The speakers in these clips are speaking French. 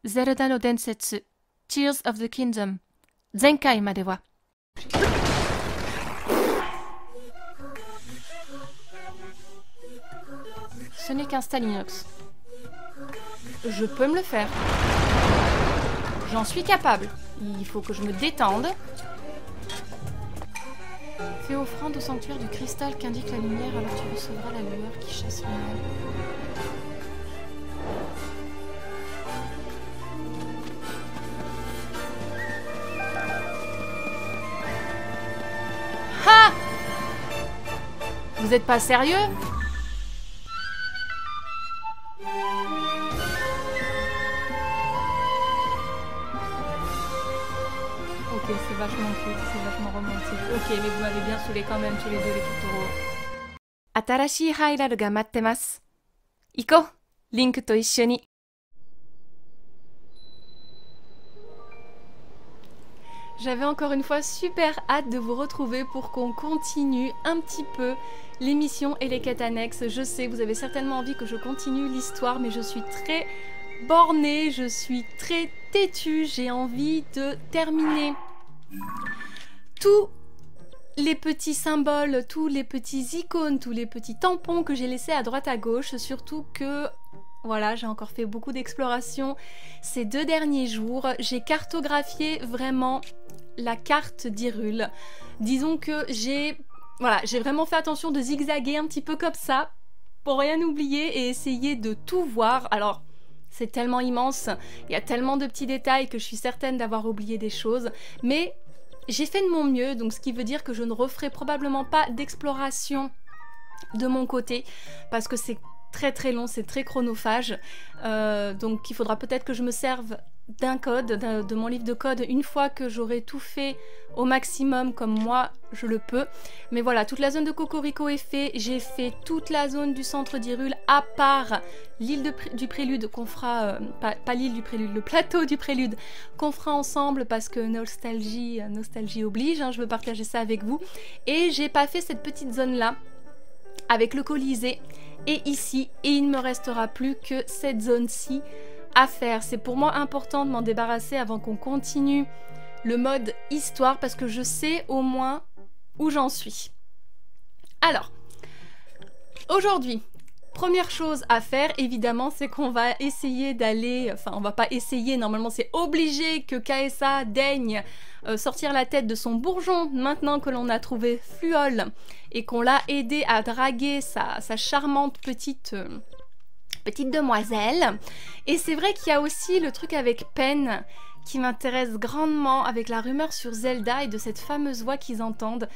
Zelda no Densetsu, Tears of the Kingdom, Zenkai made wa. Ce n'est qu'un Stalinox. Je peux me le faire. J'en suis capable. Il faut que je me détende. Fais offrande au sanctuaire du cristal qu'indique la lumière, alors tu recevras la lueur qui chasse le mal. Ha! Vous êtes pas sérieux? Ok, c'est vachement cute, c'est vachement romantique. Ok, mais vous m'avez bien saoulé quand même tous les deux, les Totoro. Atarashi Hyraru ga mattemasu. Iko, Link to ishoni. J'avais encore une fois super hâte de vous retrouver pour qu'on continue un petit peu l'émission et les quêtes annexes. Je sais, vous avez certainement envie que je continue l'histoire, mais je suis très bornée, je suis très têtue. J'ai envie de terminer tous les petits symboles, tous les petits icônes, tous les petits tampons que j'ai laissés à droite à gauche. Surtout que, voilà, j'ai encore fait beaucoup d'exploration ces 2 derniers jours. J'ai cartographié vraiment la carte d'Hyrule. Disons que j'ai vraiment fait attention de zigzaguer un petit peu comme ça pour rien oublier et essayer de tout voir. Alors, c'est tellement immense, il y a tellement de petits détails que je suis certaine d'avoir oublié des choses, mais j'ai fait de mon mieux, donc ce qui veut dire que je ne referai probablement pas d'exploration de mon côté, parce que c'est très très long, c'est très chronophage, donc il faudra peut-être que je me serve d'un code, de mon livre de code, une fois que j'aurai tout fait au maximum comme moi je le peux. Mais voilà, toute la zone de Cocorico est faite, j'ai fait toute la zone du centre d'Hyrule, à part l'île du Prélude qu'on fera, pas l'île du Prélude, le plateau du Prélude qu'on fera ensemble parce que nostalgie oblige, hein, je veux partager ça avec vous. Et j'ai pas fait cette petite zone là avec le Colisée et ici, et il ne me restera plus que cette zone-ci à faire. C'est pour moi important de m'en débarrasser avant qu'on continue le mode histoire, parce que je sais au moins où j'en suis. Alors, aujourd'hui, première chose à faire, évidemment, c'est qu'on va essayer d'aller... Enfin, on va pas essayer, normalement c'est obligé que Kaesa daigne sortir la tête de son bourgeon, maintenant que l'on a trouvé Fluol et qu'on l'a aidé à draguer sa charmante petite demoiselle. Et c'est vrai qu'il y a aussi le truc avec Pen qui m'intéresse grandement, avec la rumeur sur Zelda et de cette fameuse voix qu'ils entendent.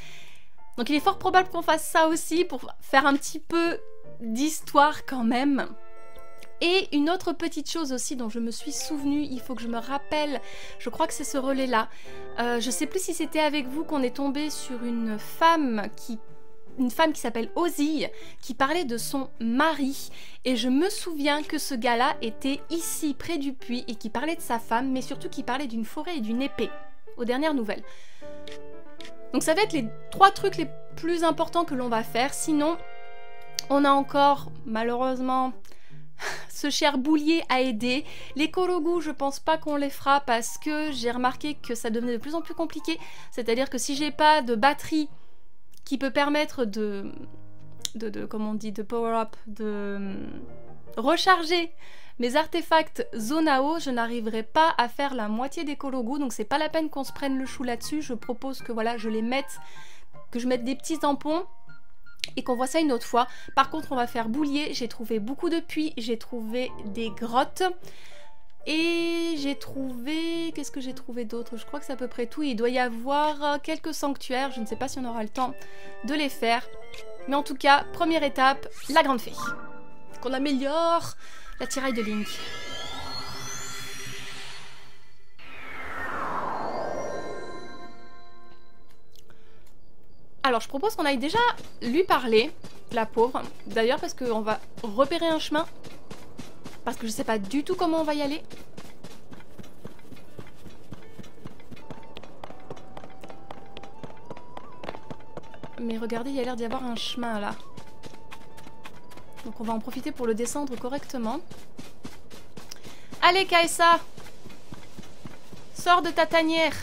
Donc il est fort probable qu'on fasse ça aussi pour faire un petit peu d'histoire quand même. Et une autre petite chose aussi dont je me suis souvenue, il faut que je me rappelle, je crois que c'est ce relais-là. Je sais plus si c'était avec vous qu'on est tombé sur une femme qui s'appelle Ozzy, qui parlait de son mari. Et je me souviens que ce gars-là était ici, près du puits, et qui parlait de sa femme, mais surtout qui parlait d'une forêt et d'une épée, aux dernières nouvelles. Donc ça va être les 3 trucs les plus importants que l'on va faire. Sinon, on a encore, malheureusement, ce cher boulier à aider. Les Korogu, je pense pas qu'on les fera parce que j'ai remarqué que ça devenait de plus en plus compliqué. C'est-à-dire que si j'ai pas de batterie qui peut permettre comment on dit, de power up, de recharger mes artefacts Zonao, je n'arriverai pas à faire la moitié des Korogu, donc c'est pas la peine qu'on se prenne le chou là-dessus. Je propose que voilà, je mette des petits tampons et qu'on voit ça une autre fois. Par contre, on va faire boulier. J'ai trouvé beaucoup de puits, j'ai trouvé des grottes. Et j'ai trouvé... Qu'est-ce que j'ai trouvé d'autre? Je crois que c'est à peu près tout. Il doit y avoir quelques sanctuaires. Je ne sais pas si on aura le temps de les faire. Mais en tout cas, première étape, la grande fée. Qu'on améliore la tiraille de Link. Alors, je propose qu'on aille déjà lui parler, la pauvre. D'ailleurs, parce qu'on va repérer un chemin. Parce que je sais pas du tout comment on va y aller. Mais regardez, il y a l'air d'y avoir un chemin là. Donc on va en profiter pour le descendre correctement. Allez Kaesa, Sors de ta tanière.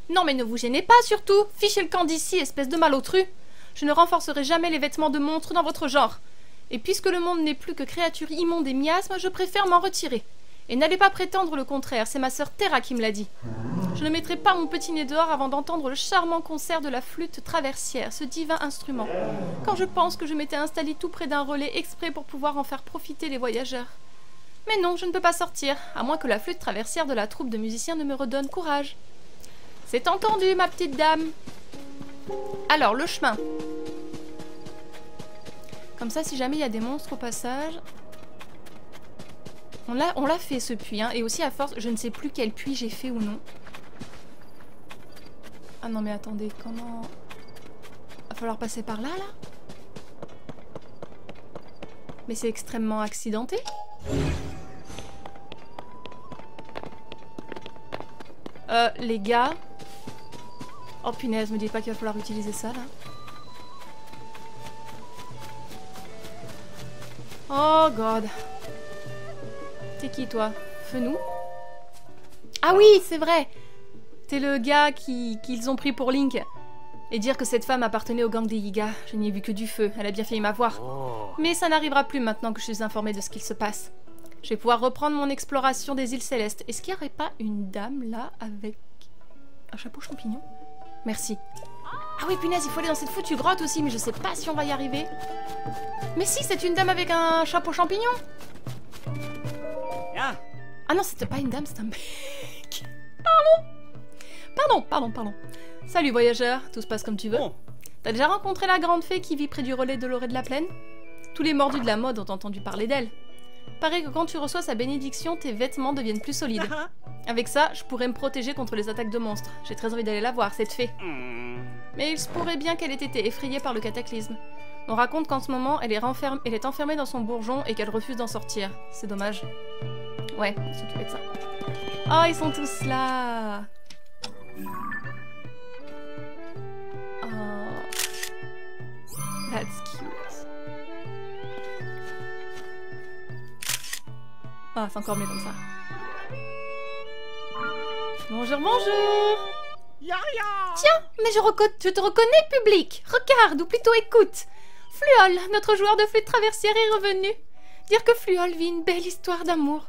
Non mais ne vous gênez pas surtout. Fichez le camp d'ici, espèce de malotru. Je ne renforcerai jamais les vêtements de monstres dans votre genre. Et puisque le monde n'est plus que créature immonde et miasme, je préfère m'en retirer. Et n'allez pas prétendre le contraire, c'est ma sœur Terra qui me l'a dit. Je ne mettrai pas mon petit nez dehors avant d'entendre le charmant concert de la flûte traversière, ce divin instrument. Quand je pense que je m'étais installée tout près d'un relais exprès pour pouvoir en faire profiter les voyageurs. Mais non, je ne peux pas sortir, à moins que la flûte traversière de la troupe de musiciens ne me redonne courage. C'est entendu, ma petite dame. Alors, le chemin. Comme ça, si jamais il y a des monstres au passage... On l'a fait ce puits, hein. Et aussi à force, je ne sais plus quel puits j'ai fait ou non. Ah non mais attendez, comment... Va falloir passer par là, là? Mais c'est extrêmement accidenté. Les gars... Oh punaise, me dites pas qu'il va falloir utiliser ça, là. Oh god. T'es qui, toi? Fenou? Ah oui, c'est vrai! T'es le gars qu'ils ont pris pour Link. Et dire que cette femme appartenait au gang des Yiga. Je n'y ai vu que du feu, elle a bien failli m'avoir. Mais ça n'arrivera plus maintenant que je suis informée de ce qu'il se passe. Je vais pouvoir reprendre mon exploration des îles célestes. Est-ce qu'il n'y aurait pas une dame, là, avec un chapeau champignon? Merci. Ah oui, punaise, il faut aller dans cette foutue grotte aussi, mais je sais pas si on va y arriver. Mais si, c'est une dame avec un chapeau champignon. Ah non, c'était pas une dame, c'est un mec. Pardon. Salut voyageur, tout se passe comme tu veux. T'as déjà rencontré la grande fée qui vit près du relais de l'orée de la plaine? Tous les mordus de la mode ont entendu parler d'elle. Paraît que quand tu reçois sa bénédiction, tes vêtements deviennent plus solides. Avec ça, je pourrais me protéger contre les attaques de monstres. J'ai très envie d'aller la voir, cette fée. Mais il se pourrait bien qu'elle ait été effrayée par le cataclysme. On raconte qu'en ce moment, elle est enfermée dans son bourgeon et qu'elle refuse d'en sortir. C'est dommage. Ouais, on va s'occuper de ça. Oh, ils sont tous là. Oh. That's cute. Ah, c'est encore mieux comme ça. Bonjour. Tiens, mais je te reconnais, public. Regarde, ou plutôt écoute. Fluol, notre joueur de flûte traversière, est revenu. Dire que Fluol vit une belle histoire d'amour.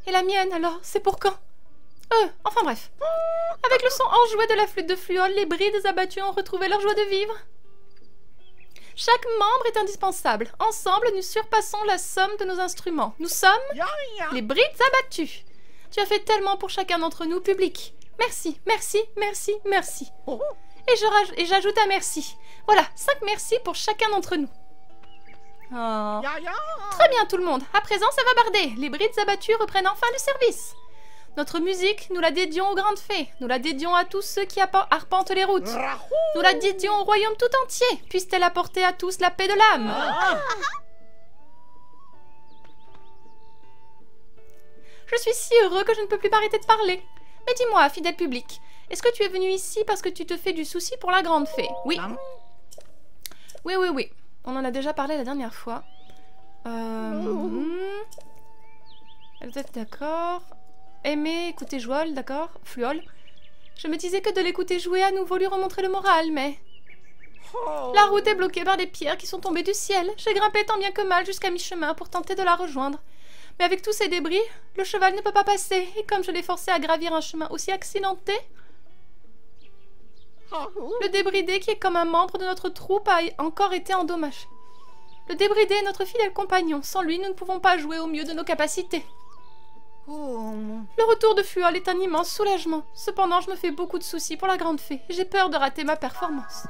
Et la mienne, alors, c'est pour quand? Enfin bref. Avec le son enjoué de la flûte de Fluol, les brides abattues ont retrouvé leur joie de vivre. Chaque membre est indispensable. Ensemble, nous surpassons la somme de nos instruments. Nous sommes les brides abattues. Tu as fait tellement pour chacun d'entre nous, public. Merci. Et j'ajoute un merci. Voilà, 5 merci pour chacun d'entre nous. Oh. Très bien tout le monde, à présent ça va barder. Les brides abattues reprennent enfin le service. Notre musique, nous la dédions aux grandes fées. Nous la dédions à tous ceux qui arpentent les routes. Nous la dédions au royaume tout entier. Puisse-t-elle apporter à tous la paix de l'âme. Je suis si heureux que je ne peux plus m'arrêter de parler. Mais dis-moi, fidèle public, est-ce que tu es venu ici parce que tu te fais du souci pour la grande fée? Oui. Oui. On en a déjà parlé la dernière fois. Peut-être d'accord. Aimer, écouter Jouol, d'accord. Fluol. Je me disais que de l'écouter jouer à nouveau lui remontrer le moral, mais... La route est bloquée par des pierres qui sont tombées du ciel. J'ai grimpé tant bien que mal jusqu'à mi-chemin pour tenter de la rejoindre. Mais avec tous ces débris, le cheval ne peut pas passer. Et comme je l'ai forcé à gravir un chemin aussi accidenté... Le débridé, qui est comme un membre de notre troupe, a encore été endommagé. Le débridé est notre fidèle compagnon. Sans lui, nous ne pouvons pas jouer au mieux de nos capacités. Le retour de Fluol est un immense soulagement. Cependant, je me fais beaucoup de soucis pour la grande fée. J'ai peur de rater ma performance.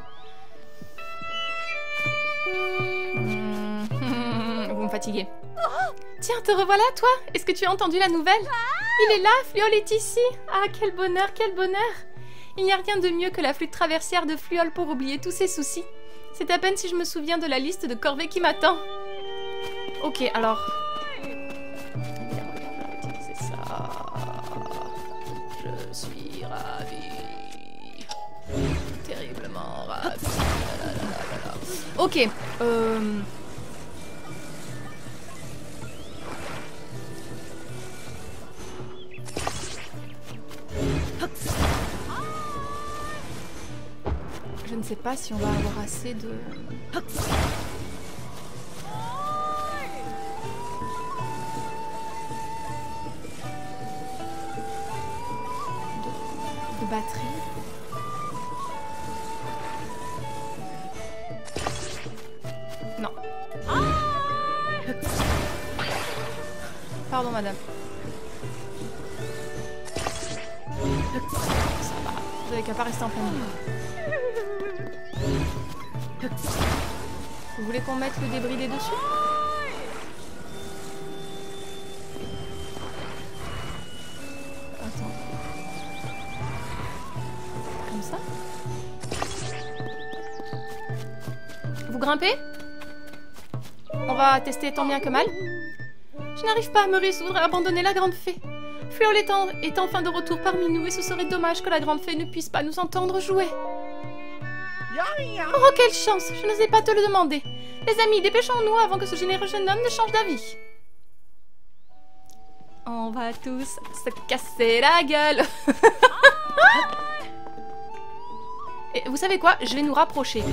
Vous me fatiguez. Tiens, te revoilà, toi. Est-ce que tu as entendu la nouvelle? Il est là, Fluol est ici. Ah, quel bonheur, quel bonheur. Il n'y a rien de mieux que la flûte traversière de Fluol pour oublier tous ses soucis. C'est à peine si je me souviens de la liste de corvées qui m'attend. Ok, alors... Évidemment, on va utiliser ça. Je suis ravie. Terriblement ravie. Ok, sais pas si on va avoir assez de batterie. Non. Pardon, madame. Ça va. Vous avez qu'à pas rester en plein milieu. Vous voulez qu'on mette le débridé dessus? Attends. Comme ça? Vous grimpez? On va tester tant bien que mal. Je n'arrive pas à me résoudre à abandonner la grande fée. Fluol est enfin de retour parmi nous et ce serait dommage que la grande fée ne puisse pas nous entendre jouer. Oh, quelle chance! Je n'osais pas te le demander. Les amis, dépêchons-nous avant que ce généreux jeune homme ne change d'avis. On va tous se casser la gueule. Et vous savez quoi? Je vais nous rapprocher.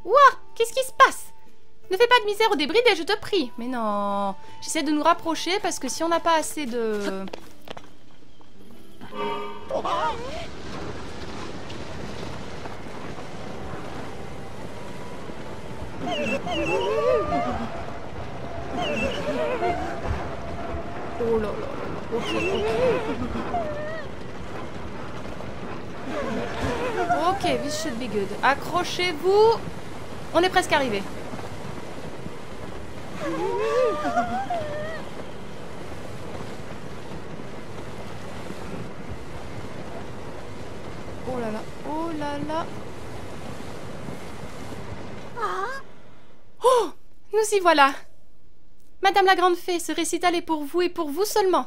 Ouah! Qu'est-ce qui se passe? Ne fais pas de misère au débridé, je te prie. Mais non. J'essaie de nous rapprocher parce que si on n'a pas assez de... Oh là là là là. Ok, ok. Ok, this should be good. Accrochez-vous. On est presque arrivé. Oh là là, oh là là. Oh, nous y voilà. Madame la Grande Fée, ce récital est pour vous et pour vous seulement.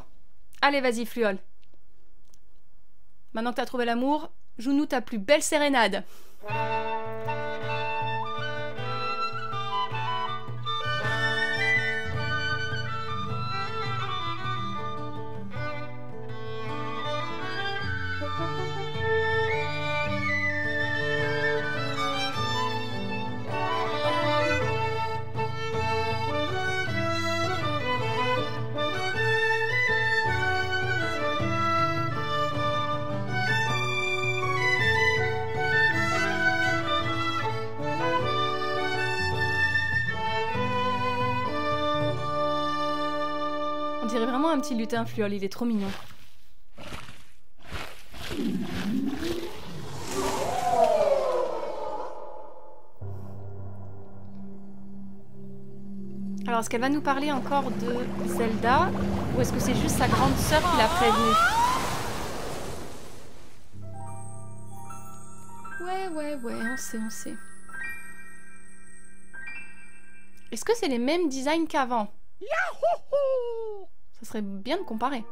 Allez, vas-y, Fluol. Maintenant que t'as trouvé l'amour, joue-nous ta plus belle sérénade. On dirait vraiment un petit lutin, Fluol, il est trop mignon. Alors, est-ce qu'elle va nous parler encore de Zelda? Ou est-ce que c'est juste sa grande sœur qui l'a prévenue? Ouais, on sait. Est-ce que c'est les mêmes designs qu'avant? Ça serait bien de comparer.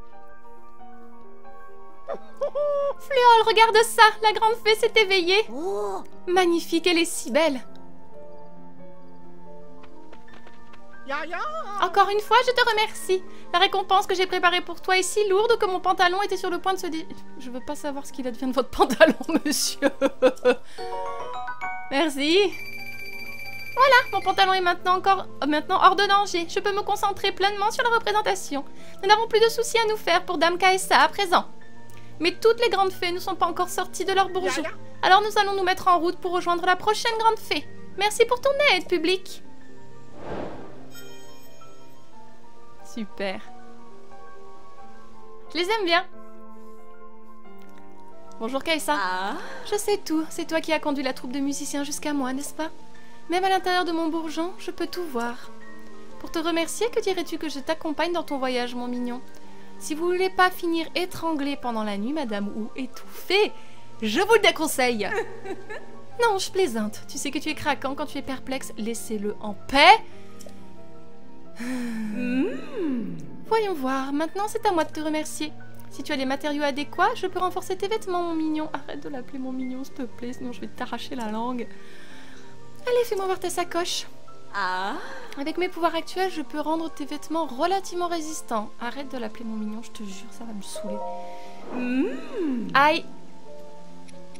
Fluol, regarde ça! La grande fée s'est éveillée! Oh. Magnifique, elle est si belle! Encore une fois, je te remercie. La récompense que j'ai préparée pour toi est si lourde que mon pantalon était sur le point de se dé... Je veux pas savoir ce qu'il advient de votre pantalon, monsieur. Merci. Voilà, mon pantalon est maintenant hors de danger. Je peux me concentrer pleinement sur la représentation. Nous n'avons plus de soucis à nous faire pour Dame Kaessa à présent. Mais toutes les grandes fées ne sont pas encore sorties de leur bourgeon. Alors nous allons nous mettre en route pour rejoindre la prochaine grande fée. Merci pour ton aide, public. Super. Je les aime bien. Bonjour Kaessa. Ah. Je sais tout. C'est toi qui as conduit la troupe de musiciens jusqu'à moi, n'est-ce pas? Même à l'intérieur de mon bourgeon, je peux tout voir. Pour te remercier, que dirais-tu que je t'accompagne dans ton voyage, mon mignon? Si vous voulez pas finir étranglé pendant la nuit, madame, ou étouffé, je vous le déconseille. Non, je plaisante. Tu sais que tu es craquant quand tu es perplexe. Laissez-le en paix. Voyons voir. Maintenant, c'est à moi de te remercier. Si tu as les matériaux adéquats, je peux renforcer tes vêtements, mon mignon. Arrête de l'appeler mon mignon, s'il te plaît, sinon je vais t'arracher la langue. Allez, fais-moi voir ta sacoche. Ah. Avec mes pouvoirs actuels, je peux rendre tes vêtements relativement résistants. Arrête de l'appeler mon mignon, je te jure, ça va me saouler. Aïe.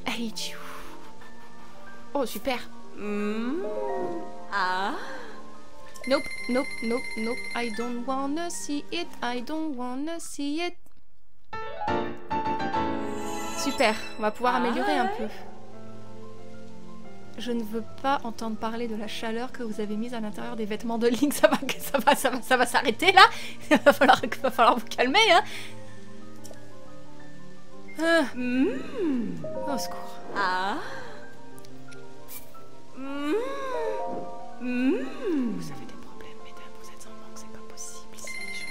Aïe. Oh, super. Nope, nope, nope, nope. I don't wanna see it. I don't wanna see it. Super, on va pouvoir améliorer un peu. Je ne veux pas entendre parler de la chaleur que vous avez mise à l'intérieur des vêtements de Link. Ça va s'arrêter là. Il va falloir vous calmer, hein. Au secours. Vous avez des problèmes, mesdames. Vous êtes en manque, c'est pas possible, sais-je.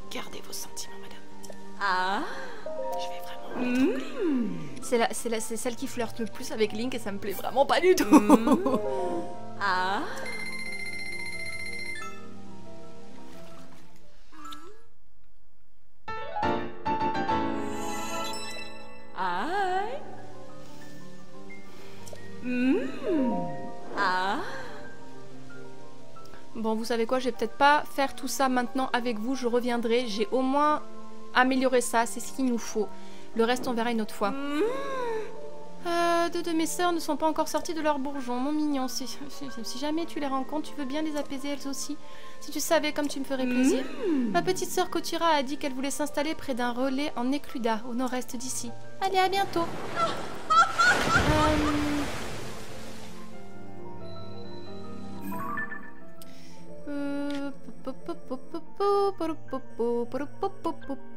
Gardez vos sentiments, madame. Je vais vraiment l'étrangler. C'est celle qui flirte le plus avec Link et ça me plaît vraiment pas du tout. Bon, vous savez quoi, je vais peut-être pas faire tout ça maintenant avec vous, je reviendrai. J'ai au moins amélioré ça, c'est ce qu'il nous faut. Le reste, on verra une autre fois. Deux de mes sœurs ne sont pas encore sorties de leur bourgeon, mon mignon. Si jamais tu les rencontres, tu veux bien les apaiser elles aussi. Si tu savais comme tu me ferais plaisir. Ma petite sœur Kotira a dit qu'elle voulait s'installer près d'un relais en Écluda, au nord-est d'ici. Allez, à bientôt.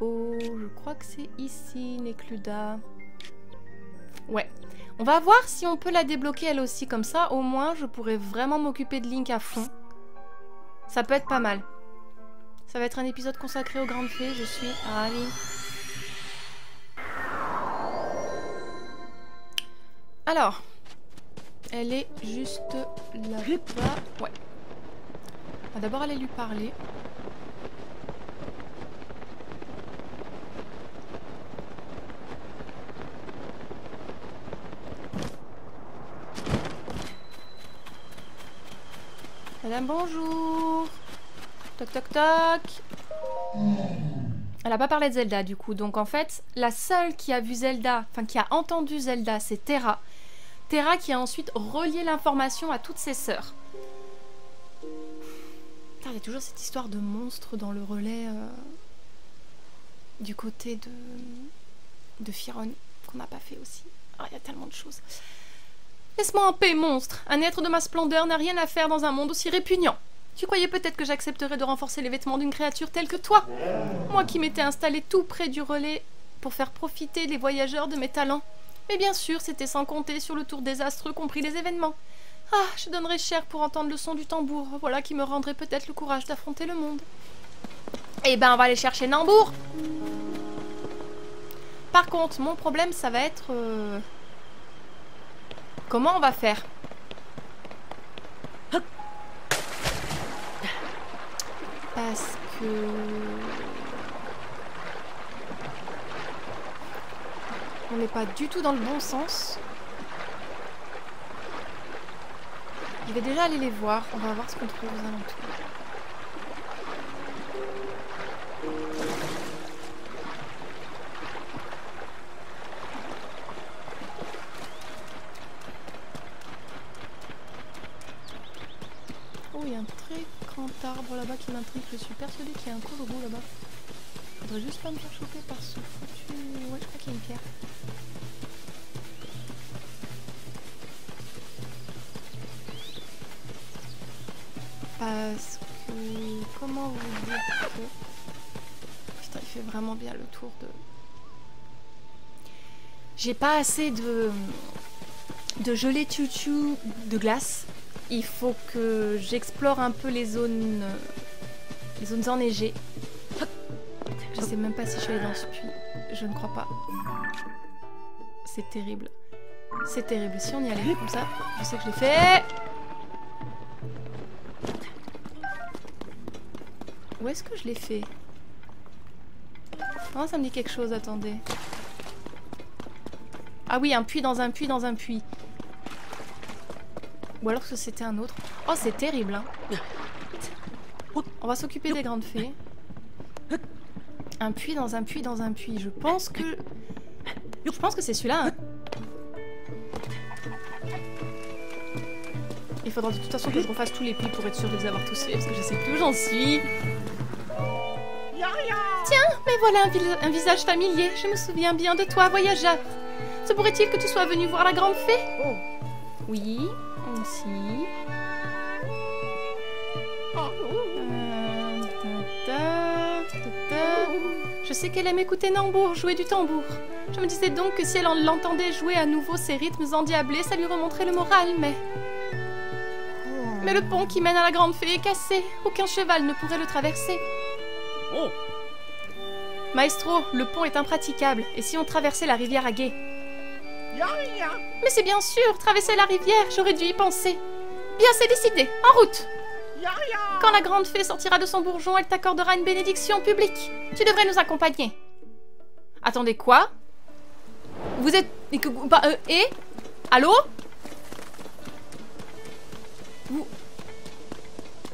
Je crois que c'est ici, Nécluda. Ouais. On va voir si on peut la débloquer elle aussi. Comme ça, au moins, je pourrais vraiment m'occuper de Link à fond. Ça peut être pas mal. Ça va être un épisode consacré aux grandes fées. Je suis ravie. Alors. Elle est juste là-bas. Ouais. On va d'abord aller lui parler. Madame, bonjour. Toc toc toc. Elle a pas parlé de Zelda du coup. Donc en fait, la seule qui a vu Zelda, enfin qui a entendu Zelda, c'est Terra. Terra qui a ensuite relié l'information à toutes ses sœurs. Il y a toujours cette histoire de monstre dans le relais du côté de Firon qu'on n'a pas fait aussi. Oh, il y a tellement de choses. Laisse-moi en paix, monstre. Un être de ma splendeur n'a rien à faire dans un monde aussi répugnant. Tu croyais peut-être que j'accepterais de renforcer les vêtements d'une créature telle que toi? Moi qui m'étais installée tout près du relais pour faire profiter les voyageurs de mes talents. Mais bien sûr, c'était sans compter sur le tour désastreux compris les événements. Ah, je donnerais cher pour entendre le son du tambour. Voilà qui me rendrait peut-être le courage d'affronter le monde. Eh ben, on va aller chercher Nambour. Par contre, mon problème, ça va être... Comment on va faire? Parce que... on n'est pas du tout dans le bon sens. Je vais déjà aller les voir. On va voir ce qu'on trouve aux alentours. Oh, il y a un très grand arbre là-bas qui m'intrigue. Je suis persuadée qu'il y a un corbeau là-bas. Faudrait juste pas me faire choper par ce foutu... Ouais, je crois qu'il y a une pierre. Parce que... comment vous dire que... Putain, il fait vraiment bien le tour de... J'ai pas assez de gelée tchou-tchou de glace. Il faut que j'explore un peu les zones enneigées. Je sais même pas si je suis allée dans ce puits. Je ne crois pas. C'est terrible. C'est terrible. Si on y allait comme ça, je sais que je l'ai fait. Où est-ce que je l'ai fait? Oh, ça me dit quelque chose, attendez. Ah oui, un puits dans un puits dans un puits. Ou alors que c'était un autre. Oh, c'est terrible, hein. On va s'occuper des grandes fées. Un puits dans un puits dans un puits. Je pense que c'est celui-là, hein. Il faudra de toute façon que je refasse tous les puits pour être sûre de les avoir tous faits, parce que je sais plus où j'en suis. Tiens, mais voilà un visage familier. Je me souviens bien de toi, voyageur. Se pourrait-il que tu sois venu voir la grande fée? Oui, aussi. Je sais qu'elle aime écouter Nambour jouer du tambour. Je me disais donc que si elle l'entendait jouer à nouveau ces rythmes endiablés, ça lui remonterait le moral, mais... Mais le pont qui mène à la grande fée est cassé. Aucun cheval ne pourrait le traverser. Maestro, le pont est impraticable. Et si on traversait la rivière à gué? Mais c'est bien sûr, traverser la rivière, j'aurais dû y penser. Bien, c'est décidé. En route. Quand la grande fée sortira de son bourgeon, elle t'accordera une bénédiction publique. Tu devrais nous accompagner. Attendez, quoi? Vous êtes... Allô?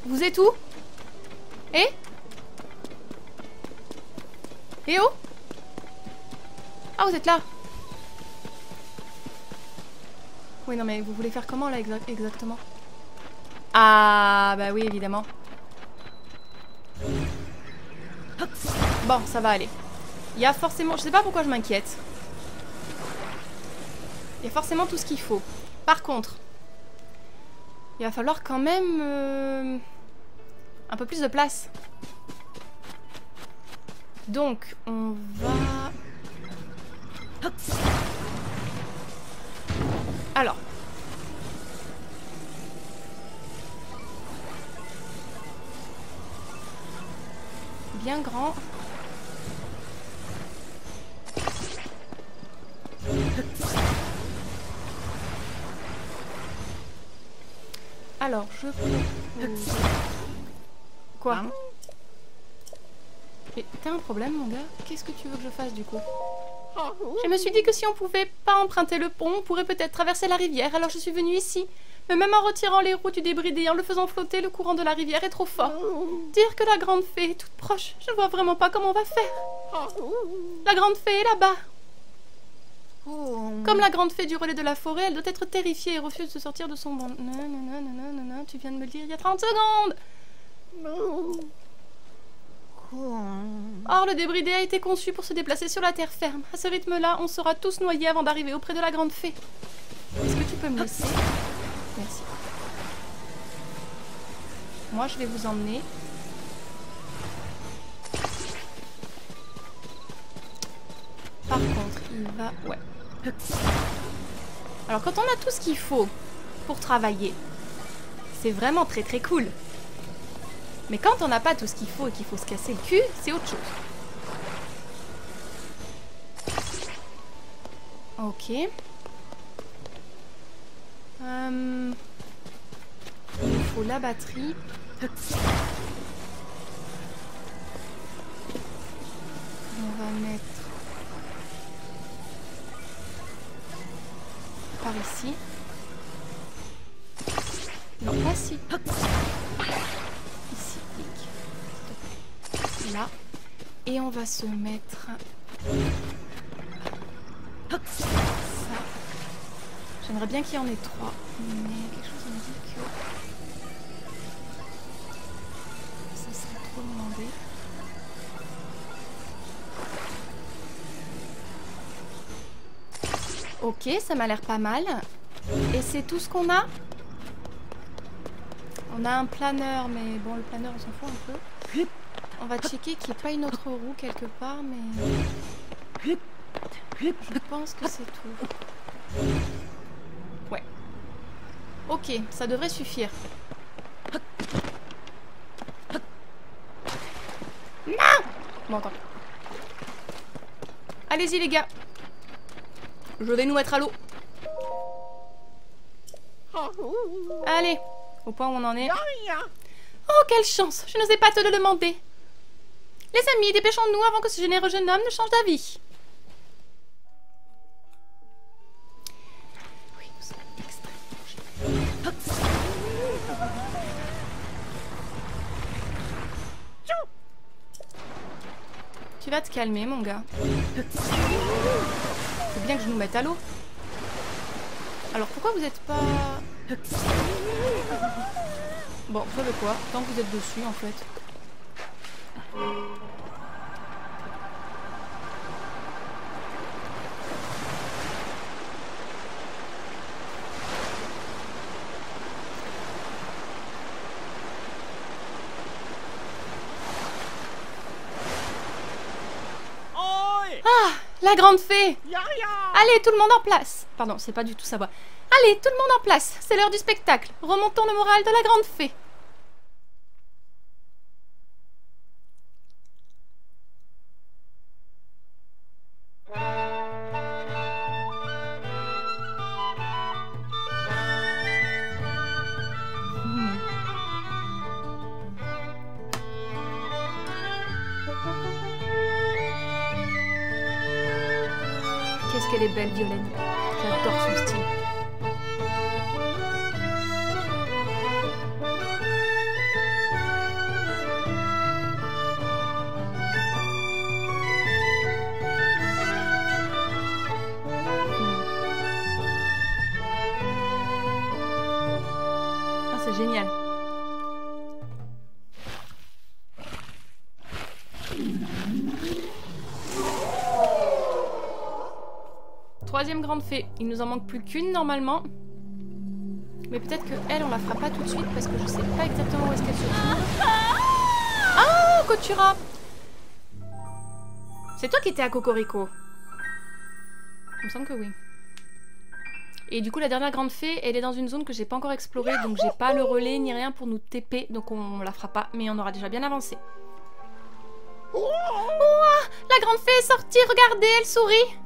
Vous êtes où? Oh? Ah, vous êtes là? Oui, non, mais vous voulez faire comment, là, exactement? Ah, bah oui, évidemment. Bon, ça va aller. Il y a forcément... Je sais pas pourquoi je m'inquiète. Il y a forcément tout ce qu'il faut. Par contre, il va falloir quand même... un peu plus de place. Donc, on va... Alors. Bien grand. Alors, je propose... Quoi? Mais t'as un problème, mon gars? Qu'est-ce que tu veux que je fasse, du coup? Je me suis dit que si on pouvait pas emprunter le pont, on pourrait peut-être traverser la rivière, alors je suis venue ici. Mais même en retirant les roues du débridé et en le faisant flotter, le courant de la rivière est trop fort. Dire que la grande fée est toute proche, je ne vois vraiment pas comment on va faire. La grande fée est là-bas. Comme la grande fée du relais de la forêt, elle doit être terrifiée et refuse de sortir de son banc. Non, tu viens de me le dire il y a 30 secondes. Or, le débridé a été conçu pour se déplacer sur la terre ferme. À ce rythme-là, on sera tous noyés avant d'arriver auprès de la grande fée. Est-ce que tu peux me laisser? Merci. Moi, je vais vous emmener. Par contre, il va... Ouais. Alors, quand on a tout ce qu'il faut pour travailler, c'est vraiment très très cool. Mais quand on n'a pas tout ce qu'il faut et qu'il faut se casser le cul, c'est autre chose. Ok. Il nous faut la batterie. On va mettre par ici. Non, pas ici. Ici, là. Et on va se mettre ça. J'aimerais bien qu'il y en ait 3, mais quelque chose me dit que ça serait trop demandé. Ok, ça m'a l'air pas mal. Et c'est tout ce qu'on a? On a un planeur, mais bon, le planeur, on s'en fout un peu. On va checker qu'il n'y ait pas une autre roue quelque part, mais... Je pense que c'est tout. Ouais. Ok, ça devrait suffire. Non! Bon, attends. Allez-y, les gars. Je vais nous mettre à l'eau. Allez, au point où on en est. Oh, quelle chance! Je n'osais pas te le demander. Les amis, dépêchons-nous avant que ce généreux jeune homme ne change d'avis. Oui, nous sommes extrêmement généreux. Tu vas te calmer, mon gars. Faut bien que je nous mette à l'eau. Alors pourquoi vous êtes pas... Bon, vous savez quoi? Tant que vous êtes dessus, en fait. Ah, la grande fée! Allez, tout le monde en place! Pardon, c'est pas du tout sa voix. Allez, tout le monde en place! C'est l'heure du spectacle! Remontons le moral de la grande fée! Qu'est-ce qu'elle est belle, Violaine. J'adore son style. Ah, c'est génial. Troisième grande fée. Il nous en manque plus qu'une normalement. Mais peut-être que elle, on la fera pas tout de suite parce que je sais pas exactement où est-ce qu'elle se trouve. Ah, Kotura! C'est toi qui étais à Cocorico. Il me semble que oui. Et du coup, la dernière grande fée, elle est dans une zone que j'ai pas encore explorée, donc j'ai pas le relais ni rien pour nous TP, donc on la fera pas, mais on aura déjà bien avancé. Ouah, la grande fée est sortie, regardez, elle sourit.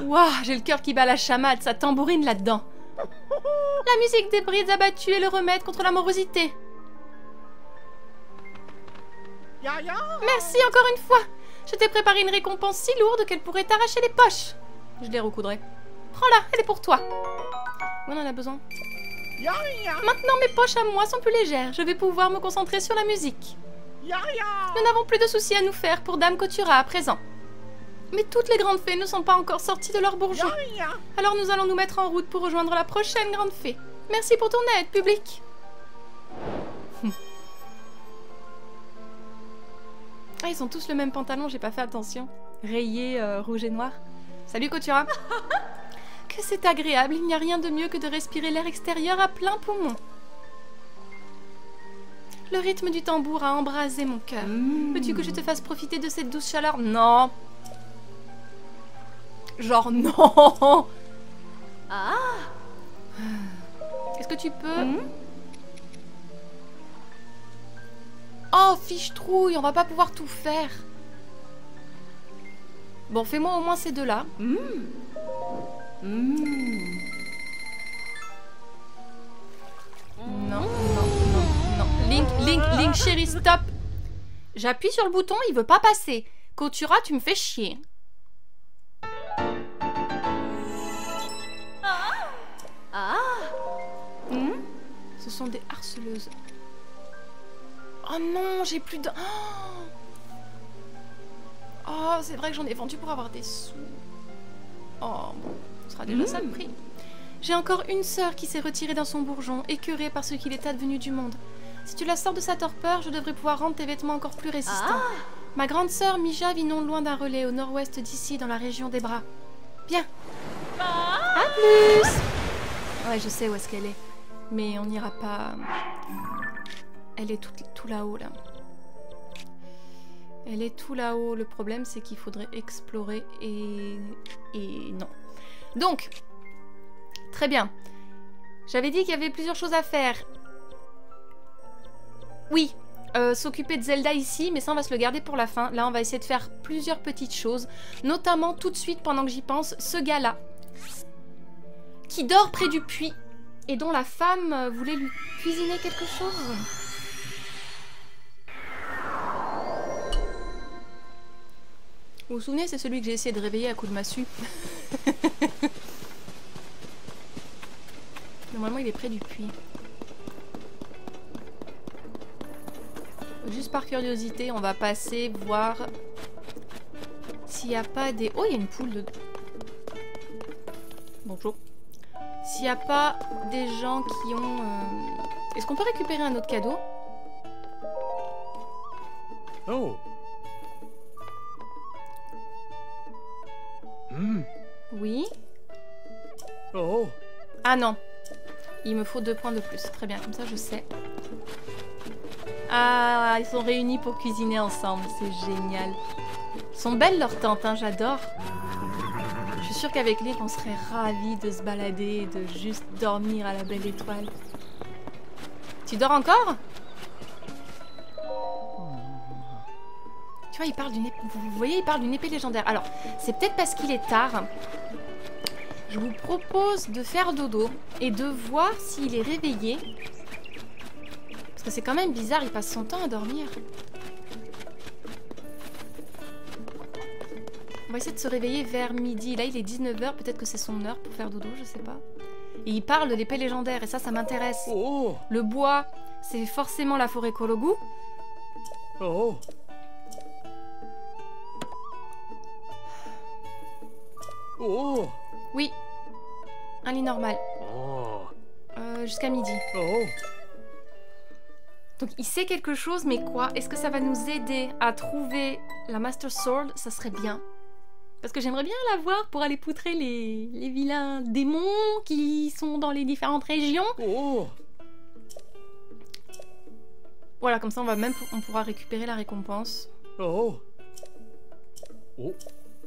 Ouah, j'ai le cœur qui bat la chamade, ça tambourine là-dedans. La musique des brides abattues est le remède contre l'amorosité. Merci encore une fois. Je t'ai préparé une récompense si lourde qu'elle pourrait t'arracher les poches. Je les recoudrai. Prends-la, elle est pour toi. On en a besoin. Maintenant mes poches à moi sont plus légères. Je vais pouvoir me concentrer sur la musique. Nous n'avons plus de soucis à nous faire pour Dame Kotura à présent. Mais toutes les grandes fées ne sont pas encore sorties de leur bourgeon. Alors nous allons nous mettre en route pour rejoindre la prochaine grande fée. Merci pour ton aide, public. Ah, ils ont tous le même pantalon, j'ai pas fait attention. Rayé rouge et noir. Salut Kotura. Que c'est agréable, il n'y a rien de mieux que de respirer l'air extérieur à plein poumon. Le rythme du tambour a embrasé mon cœur. Veux-tu que je te fasse profiter de cette douce chaleur? Non. Genre non. Ah. Est-ce que tu peux... Oh, fiche trouille, on va pas pouvoir tout faire. Bon, fais-moi au moins ces deux-là. Non, non, non, non. Link, chérie, stop. J'appuie sur le bouton, il veut pas passer. Kotura, tu me fais chier. Ce sont des harceleuses. Oh non, j'ai plus de... Oh, c'est vrai que j'en ai vendu pour avoir des sous. Oh, bon, ce sera déjà ça le prix. J'ai encore une sœur qui s'est retirée dans son bourgeon, écœurée par ce qu'il est advenu du monde. Si tu la sors de sa torpeur, je devrais pouvoir rendre tes vêtements encore plus résistants. Ma grande sœur Mija vit non loin d'un relais au nord-ouest d'ici, dans la région des bras. Bien. À plus. Ouais, je sais où est-ce qu'elle est. Mais on n'ira pas... Elle est tout là-haut, là. Elle est tout là-haut. Le problème, c'est qu'il faudrait explorer et non. Donc, très bien. J'avais dit qu'il y avait plusieurs choses à faire. Oui, s'occuper de Zelda ici, mais ça, on va se le garder pour la fin. Là, on va essayer de faire plusieurs petites choses. Notamment, tout de suite, pendant que j'y pense, ce gars-là, qui dort près du puits et dont la femme voulait lui cuisiner quelque chose. Vous vous souvenez, c'est celui que j'ai essayé de réveiller à coup de massue. Normalement, il est près du puits. Juste par curiosité, on va passer voir s'il n'y a pas des... Oh, il y a une poule de... Bonjour. S'il n'y a pas des gens qui ont... Est-ce qu'on peut récupérer un autre cadeau? Oh. Oui. Oh. Ah non. Il me faut 2 points de plus. Très bien, comme ça je sais. Ah, ils sont réunis pour cuisiner ensemble. C'est génial. Ils sont belles leurs tentes, hein, j'adore. Je suis sûre qu'avec Link, on serait ravis de se balader et de juste dormir à la belle étoile. Tu dors encore? Tu vois, il parle d'une épée... Vous voyez, il parle d'une épée légendaire. Alors, c'est peut-être parce qu'il est tard. Je vous propose de faire dodo et de voir s'il est réveillé. Parce que c'est quand même bizarre, il passe son temps à dormir. On va essayer de se réveiller vers midi. Là, il est 19h, peut-être que c'est son heure pour faire dodo, je sais pas. Et il parle de l'épée légendaire, et ça m'intéresse. Oh. Le bois, c'est forcément la forêt Kologu. Oh. Oh. Oui. Un lit normal. Oh. Jusqu'à midi. Oh. Donc il sait quelque chose, mais quoi? Est-ce que ça va nous aider à trouver la Master Sword? Ça serait bien. Parce que j'aimerais bien la voir pour aller poutrer les vilains démons qui sont dans les différentes régions. Oh. Voilà, comme ça on pourra récupérer la récompense. Oh. Oh.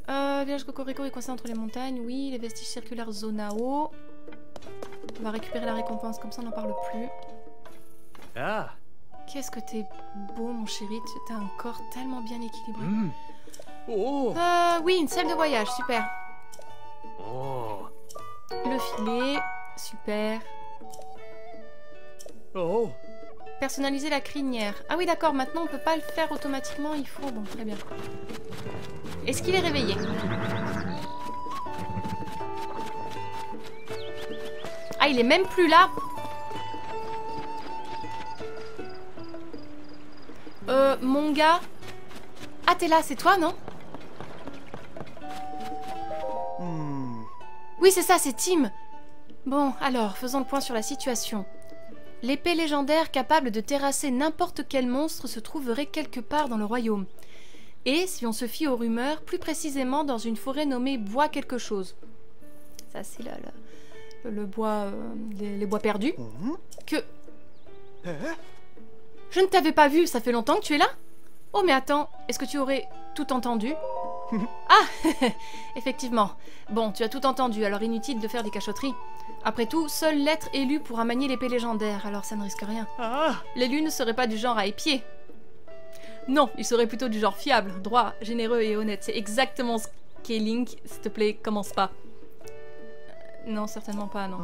Village Cocorico est coincé entre les montagnes. Oui, les vestiges circulaires Zonao. On va récupérer la récompense, comme ça on n'en parle plus. Ah. Qu'est-ce que t'es beau, mon chéri. T'as un corps tellement bien équilibré. Oh. Oui, une selle de voyage, super. Oh. Le filet, super. Oh. Personnaliser la crinière. Ah oui, d'accord, maintenant on peut pas le faire automatiquement, il faut... Bon, très bien. Est-ce qu'il est réveillé? Ah, il est même plus là. Mon gars... Ah, t'es là, c'est toi, non? Oui, c'est ça, c'est Tim. Bon, alors, faisons le point sur la situation. L'épée légendaire capable de terrasser n'importe quel monstre se trouverait quelque part dans le royaume. Et, si on se fie aux rumeurs, plus précisément dans une forêt nommée Bois quelque chose. Ça, c'est le bois... les bois perdus. Que... Je ne t'avais pas vu, ça fait longtemps que tu es là? Oh, mais attends, est-ce que tu aurais tout entendu? Ah, effectivement. Bon, tu as tout entendu, alors inutile de faire des cachotteries. Après tout, seul l'être élu pourra manier l'épée légendaire, alors ça ne risque rien. Ah. L'élu ne serait pas du genre à épier. Non, il serait plutôt du genre fiable, droit, généreux et honnête. C'est exactement ce qu'est Link. S'il te plaît, commence pas. Non, certainement pas, non.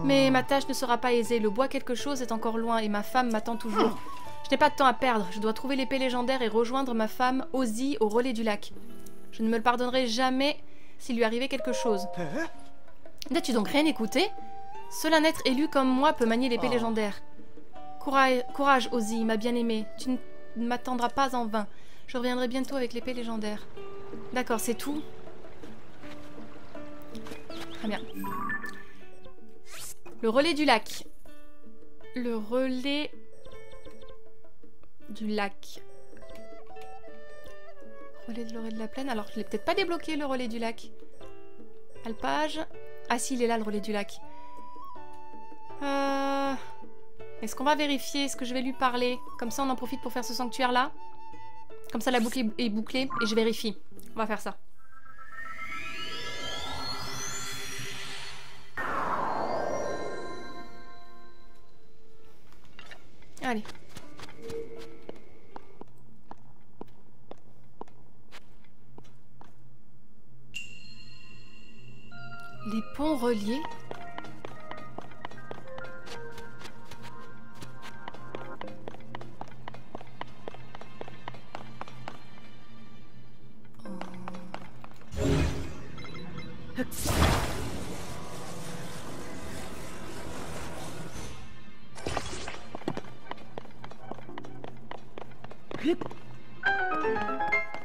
Mais ma tâche ne sera pas aisée. Le bois quelque chose est encore loin et ma femme m'attend toujours. Je n'ai pas de temps à perdre. Je dois trouver l'épée légendaire et rejoindre ma femme, Ozzy, au relais du lac. Je ne me le pardonnerai jamais s'il lui arrivait quelque chose. N'as-tu donc rien écouté? Seul un être élu comme moi peut manier l'épée légendaire. Courage, Ozzy, ma bien-aimée. Tu ne m'attendras pas en vain. Je reviendrai bientôt avec l'épée légendaire. D'accord, c'est tout. Très bien. Le relais du lac. Le relais du lac. Relais de l'orée de la plaine. Alors, je l'ai peut-être pas débloqué, le relais du lac. Alpage. Ah si, il est là, le relais du lac. Est-ce qu'on va vérifier? Est-ce que je vais lui parler? Comme ça, on en profite pour faire ce sanctuaire-là. Comme ça, la boucle est bouclée et je vérifie. On va faire ça. Allez. Les ponts reliés.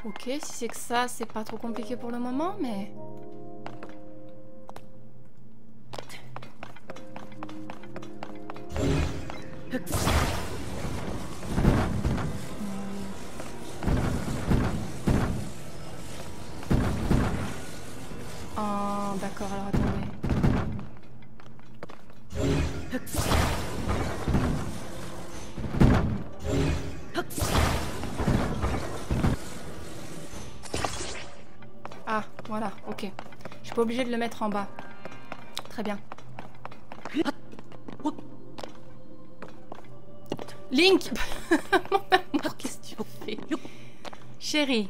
Ok, si c'est que ça, c'est pas trop compliqué pour le moment, mais... Oh, d'accord, alors attendez. Ah, voilà, ok. Je suis pas obligée de le mettre en bas. Très bien. Link. Mon amour, qu'est-ce que tu fais? Chérie.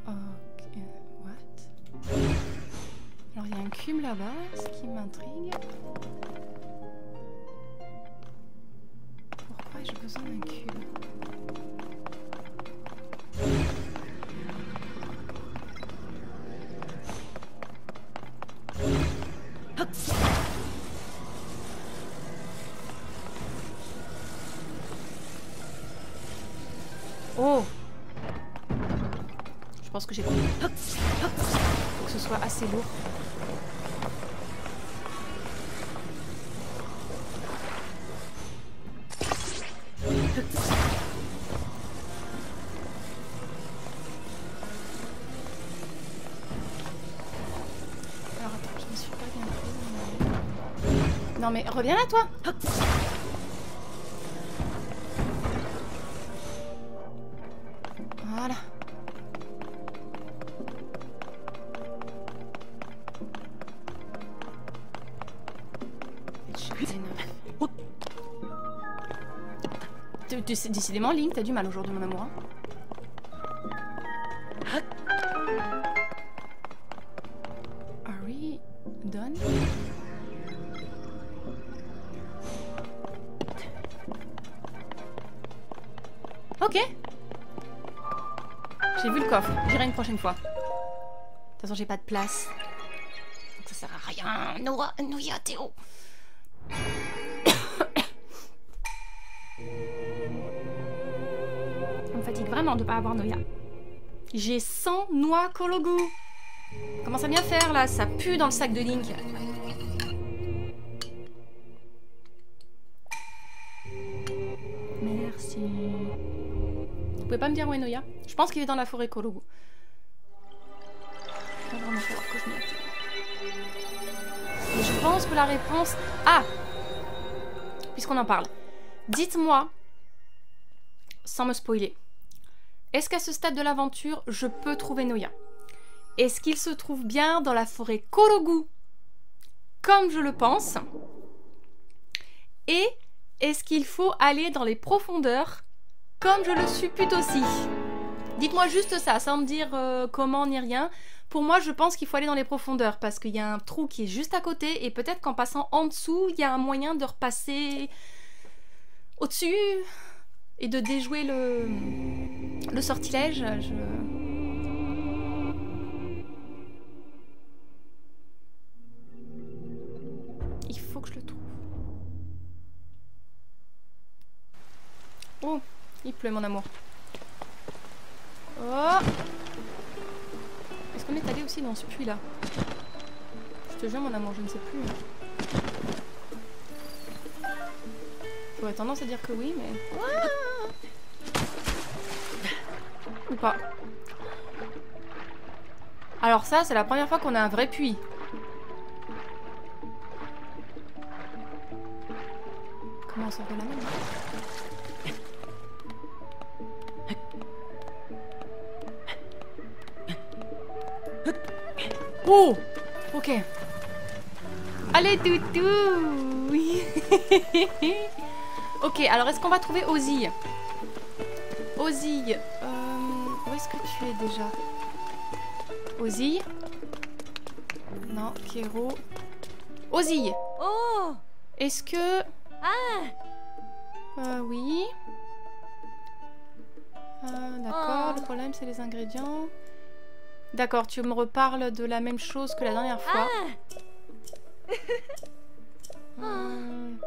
Ok, what? Alors il y a un cube là-bas, ce qui m'intrigue. Pourquoi j'ai besoin d'un cube? Oh! Je pense que j'ai compris. Faut que ce soit assez lourd. Alors attends, je me suis pas bien prise. Non mais reviens là toi! Voilà. Décidément, Link, t'as du mal aujourd'hui, mon amour. Hein. Are we done? Ok. J'ai vu le coffre. J'irai une prochaine fois. De toute façon, j'ai pas de place. Donc ça sert à rien. Nouya, Théo. Ça me fatigue vraiment de pas avoir Noya. J'ai 100 noix Kologu. Comment ça vient faire là? Ça pue dans le sac de Link. Merci. Vous pouvez pas me dire où est Noya? Je pense qu'il est dans la forêt Kologu. Il va vraiment falloir que je m'y attende. Et je pense que la réponse... Ah! Puisqu'on en parle. Dites-moi, sans me spoiler, est-ce qu'à ce stade de l'aventure, je peux trouver Noya? Est-ce qu'il se trouve bien dans la forêt Kologu, comme je le pense? Et est-ce qu'il faut aller dans les profondeurs, comme je le suppute aussi? Dites-moi juste ça, sans me dire comment ni rien. Pour moi, je pense qu'il faut aller dans les profondeurs, parce qu'il y a un trou qui est juste à côté, et peut-être qu'en passant en dessous, il y a un moyen de repasser au-dessus et de déjouer le sortilège. Il faut que je le trouve. Oh, il pleut, mon amour. Oh! Est-ce qu'on est allé aussi dans ce puits là? Je te jure, mon amour, je ne sais plus. J'aurais tendance à dire que oui, mais... Ou pas. Alors ça, c'est la première fois qu'on a un vrai puits. Comment on sort de la main? Oh! Ok. Allez, toutou! Ok, alors est-ce qu'on va trouver Ozzy? Ozzy, où est-ce que tu es déjà? Ozzy? Non, Kéro. Ozille. Oh. Est-ce que... Ah. Oui. D'accord, le problème c'est les ingrédients. D'accord, tu me reparles de la même chose que la dernière fois.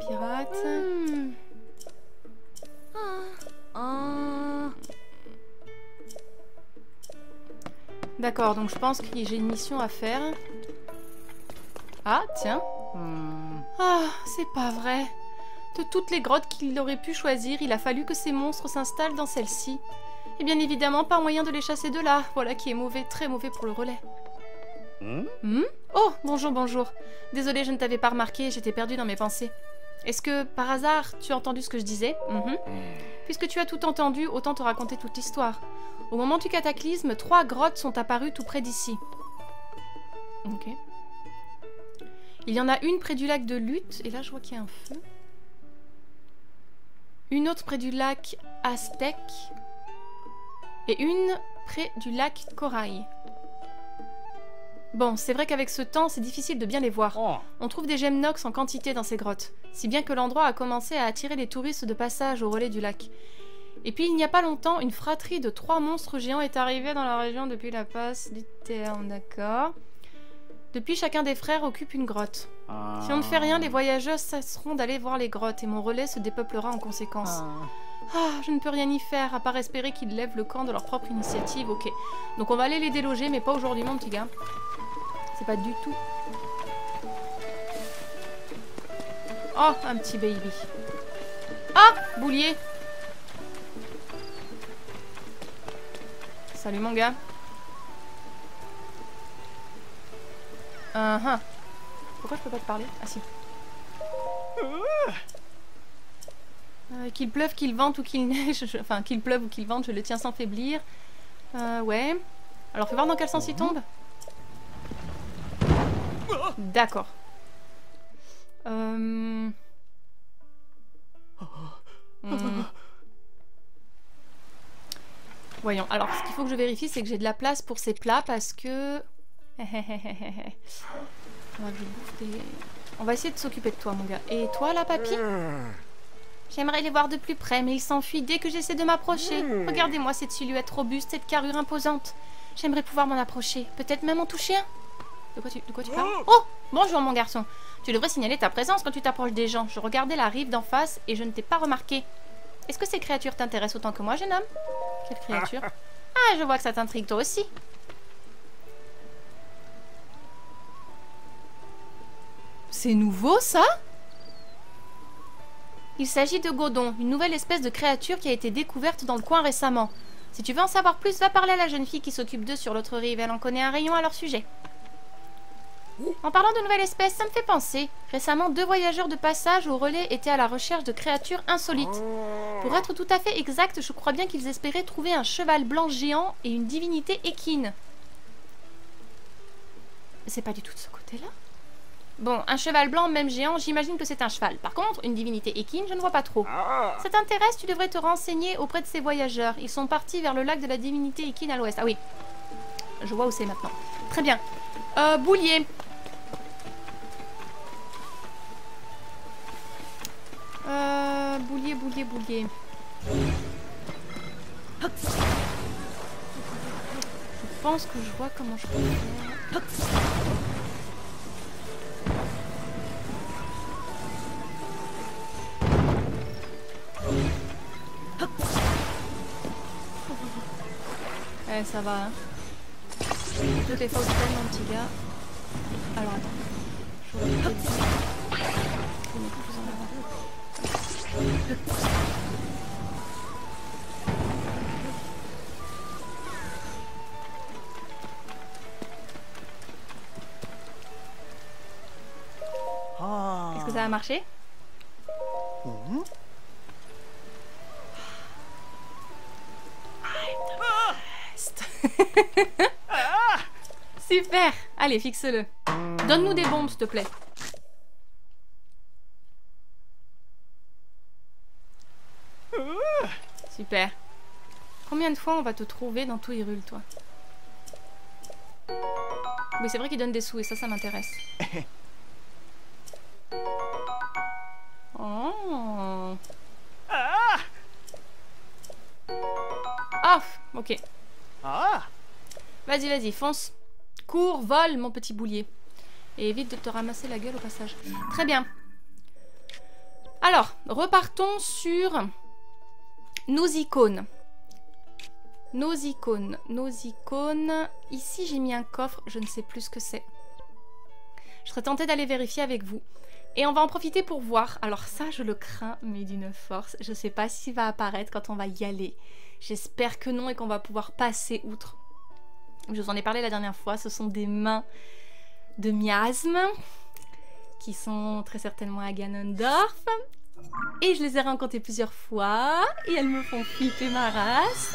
Pirate. D'accord, donc je pense que j'ai une mission à faire. Ah, tiens. Ah, c'est pas vrai. De toutes les grottes qu'il aurait pu choisir, il a fallu que ces monstres s'installent dans celle-ci. Et bien évidemment, pas moyen de les chasser de là. Voilà qui est mauvais, très mauvais pour le relais. Oh, bonjour, bonjour. Désolée, je ne t'avais pas remarqué, j'étais perdue dans mes pensées. Est-ce que, par hasard, tu as entendu ce que je disais? Puisque tu as tout entendu, autant te raconter toute l'histoire. Au moment du cataclysme, 3 grottes sont apparues tout près d'ici. Ok. Il y en a une près du lac de Lutte, et là je vois qu'il y a un feu. Une autre près du lac Aztèque. Et une près du lac Corail. Bon, c'est vrai qu'avec ce temps, c'est difficile de bien les voir. On trouve des gemmes nox en quantité dans ces grottes, si bien que l'endroit a commencé à attirer les touristes de passage au relais du lac. Et puis, il n'y a pas longtemps, une fratrie de 3 monstres géants est arrivée dans la région depuis la passe du terme, d'accord. Depuis, chacun des frères occupe une grotte. Si on ne fait rien, les voyageurs cesseront d'aller voir les grottes et mon relais se dépeuplera en conséquence. Ah, je ne peux rien y faire, à part espérer qu'ils lèvent le camp de leur propre initiative, ok. Donc on va aller les déloger, mais pas aujourd'hui, mon petit gars. C'est pas du tout. Oh, un petit baby. Ah, boulier. Salut, mon gars. Pourquoi je peux pas te parler? Ah si. Qu'il pleuve, qu'il vente ou qu'il neige, enfin qu'il pleuve ou qu'il vente, je le tiens sans faiblir. Ouais. Alors fais voir dans quel sens il tombe. D'accord. Voyons. Alors ce qu'il faut que je vérifie, c'est que j'ai de la place pour ces plats parce que... On va essayer de s'occuper de toi, mon gars. Et toi, là, papy? J'aimerais les voir de plus près, mais ils s'enfuient dès que j'essaie de m'approcher. Regardez-moi cette silhouette robuste, cette carrure imposante. J'aimerais pouvoir m'en approcher, peut-être même en toucher un. De quoi tu parles? Oh, bonjour, mon garçon. Tu devrais signaler ta présence quand tu t'approches des gens. Je regardais la rive d'en face et je ne t'ai pas remarqué. Est-ce que ces créatures t'intéressent autant que moi, jeune homme? Quelle créature? Ah, je vois que ça t'intrigue toi aussi. C'est nouveau, ça? Il s'agit de Godon, une nouvelle espèce de créature qui a été découverte dans le coin récemment. Si tu veux en savoir plus, va parler à la jeune fille qui s'occupe d'eux sur l'autre rive. Elle en connaît un rayon à leur sujet. En parlant de nouvelles espèces, ça me fait penser. Récemment, 2 voyageurs de passage au relais étaient à la recherche de créatures insolites. Pour être tout à fait exact, je crois bien qu'ils espéraient trouver un cheval blanc géant et une divinité équine. C'est pas du tout de ce côté-là. Bon, un cheval blanc, même géant, j'imagine que c'est un cheval. Par contre, une divinité équine, je ne vois pas trop. Ça t'intéresse, tu devrais te renseigner auprès de ces voyageurs. Ils sont partis vers le lac de la divinité équine à l'ouest. Ah oui, je vois où c'est maintenant. Très bien. Boulier. Boulier. Je pense que je vois comment je peux faire. Ça va, hein. Toutes les fois où tu t'aimes, mon petit gars. Alors attends. Je vais mettre plus en avant. Est-ce que ça a marché? Super. Allez, fixe-le. Donne-nous des bombes, s'il te plaît. Super. Combien de fois on va te trouver dans tout Hyrule, toi? Oui, c'est vrai qu'il donne des sous et ça m'intéresse. Oh. Ah, ok. Vas-y, vas-y, fonce. Cours, vole, mon petit boulier. Et évite de te ramasser la gueule au passage. Très bien. Alors, repartons sur nos icônes. Nos icônes. Ici, j'ai mis un coffre. Je ne sais plus ce que c'est. Je serais tentée d'aller vérifier avec vous. Et on va en profiter pour voir. Alors ça, je le crains, mais d'une force. Je ne sais pas s'il va apparaître quand on va y aller. J'espère que non et qu'on va pouvoir passer outre. Je vous en ai parlé la dernière fois. Ce sont des mains de miasme qui sont très certainement à Ganondorf. Et je les ai rencontrées plusieurs fois. Et elles me font flipper ma race.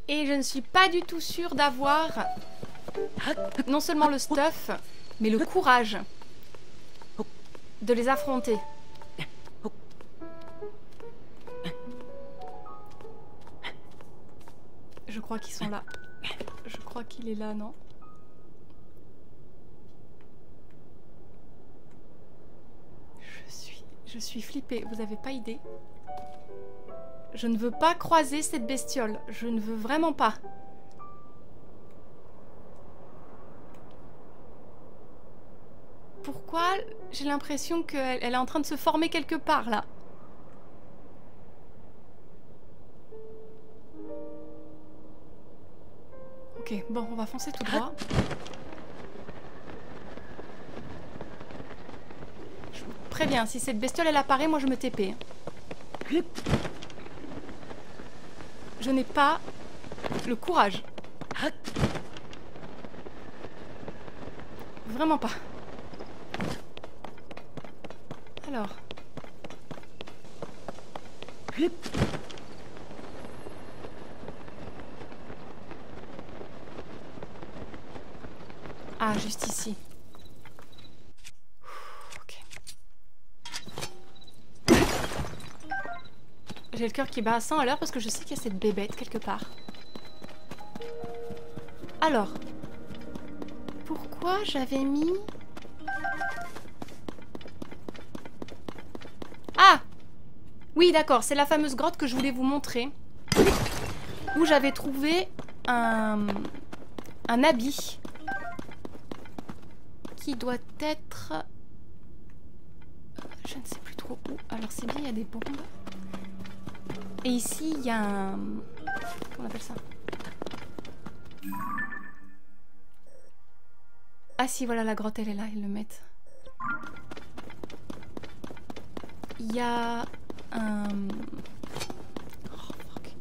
Et je ne suis pas du tout sûre d'avoir non seulement le stuff, mais le courage de les affronter. Je crois qu'ils sont là. Je crois qu'il est là, non? Je suis flippée, vous avez pas idée. Je ne veux pas croiser cette bestiole. Je ne veux vraiment pas. Pourquoi j'ai l'impression qu'elle est en train de se former quelque part, là? Ok, bon, on va foncer tout droit. Je vous préviens, si cette bestiole, elle apparaît, moi je me TP. Je n'ai pas le courage. Vraiment pas. Alors. Ah, juste ici. Ok. J'ai le cœur qui bat à 100 à l'heure parce que je sais qu'il y a cette bébête quelque part. Alors. Pourquoi j'avais mis... Ah! Oui, d'accord, c'est la fameuse grotte que je voulais vous montrer. Où j'avais trouvé un habit. Qui doit être... Je ne sais plus trop où. Alors c'est bien, il y a des bombes. Et ici, il y a un... Comment on appelle ça? Ah si, voilà, la grotte, elle est là, ils le mettent. Il y a un... Oh, fuck.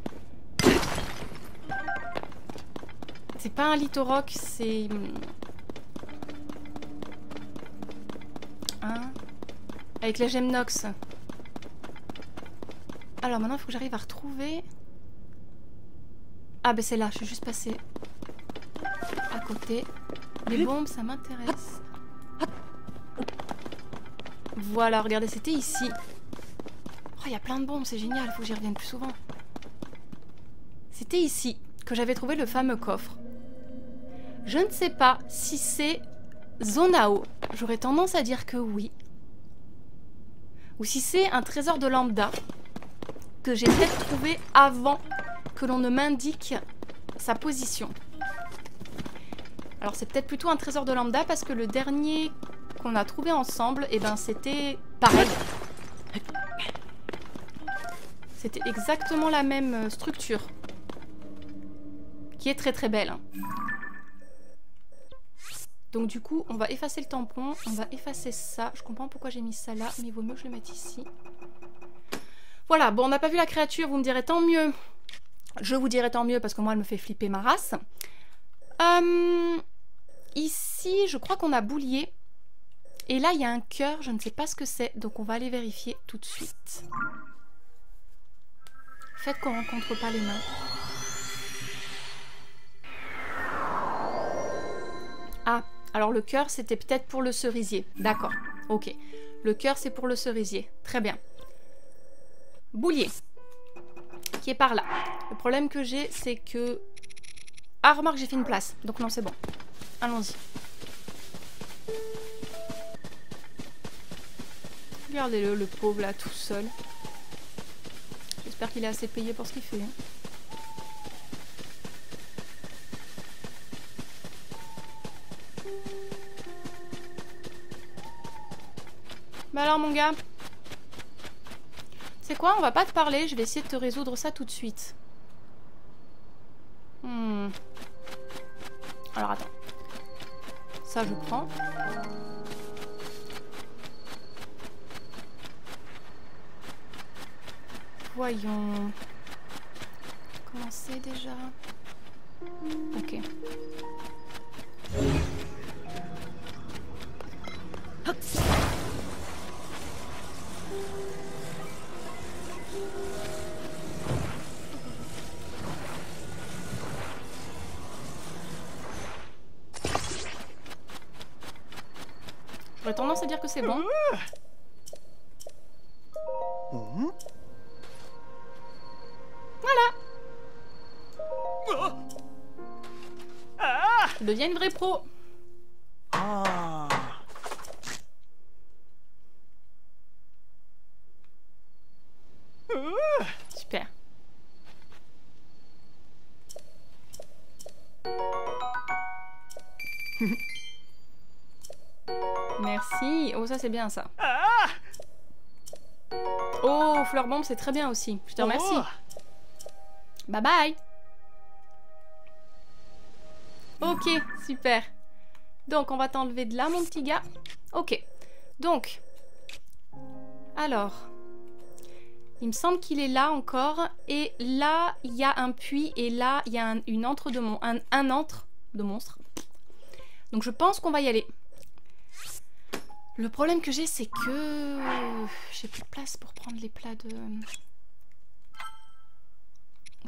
C'est pas un lithorock, c'est... Hein? Avec la gemme Nox. Alors maintenant, il faut que j'arrive à retrouver... Ah ben c'est là, je suis juste passée à côté. Les bombes, ça m'intéresse. Voilà, regardez, c'était ici. Oh, il y a plein de bombes, c'est génial, il faut que j'y revienne plus souvent. C'était ici que j'avais trouvé le fameux coffre. Je ne sais pas si c'est Zonao. J'aurais tendance à dire que oui. Ou si c'est un trésor de lambda que j'ai peut-être trouvé avant que l'on ne m'indique sa position. Alors c'est peut-être plutôt un trésor de lambda parce que le dernier qu'on a trouvé ensemble, eh ben c'était pareil. C'était exactement la même structure. Qui est très très belle. Donc du coup, on va effacer le tampon, on va effacer ça. Je comprends pourquoi j'ai mis ça là, mais il vaut mieux que je le mette ici. Voilà, bon, on n'a pas vu la créature, vous me direz tant mieux. Je vous dirai tant mieux parce que moi, elle me fait flipper ma race. Ici, je crois qu'on a boulié. Et là, il y a un cœur, je ne sais pas ce que c'est, donc on va aller vérifier tout de suite. Faites qu'on ne rencontre pas les mains. Ah, alors le cœur, c'était peut-être pour le cerisier. D'accord, ok. Le cœur, c'est pour le cerisier. Très bien. Boulier. Qui est par là. Le problème que j'ai, c'est que Ah, remarque, j'ai fait une place. Donc non, c'est bon. Allons-y. Regardez-le, le pauvre là, tout seul. J'espère qu'il est assez payé pour ce qu'il fait. Hein. Bah alors, mon gars. C'est quoi? On va pas te parler. Je vais essayer de te résoudre ça tout de suite. Alors, attends. Ça, je prends. Voyons. Comment c'est déjà? Ok. J'aurais tendance à dire que c'est bon. Voilà. Je deviens une vraie pro. Super. Merci. Oh, ça c'est bien ça. Oh, fleur bombe, c'est très bien aussi. Je te remercie. Bye bye. Ok, super. Donc, on va t'enlever de là, mon petit gars. Ok. Donc. Alors. Il me semble qu'il est là encore. Et là, il y a un puits. Et là, il y a une antre de un antre de monstre. Donc, je pense qu'on va y aller. Le problème que j'ai, c'est que j'ai plus de place pour prendre les plats de...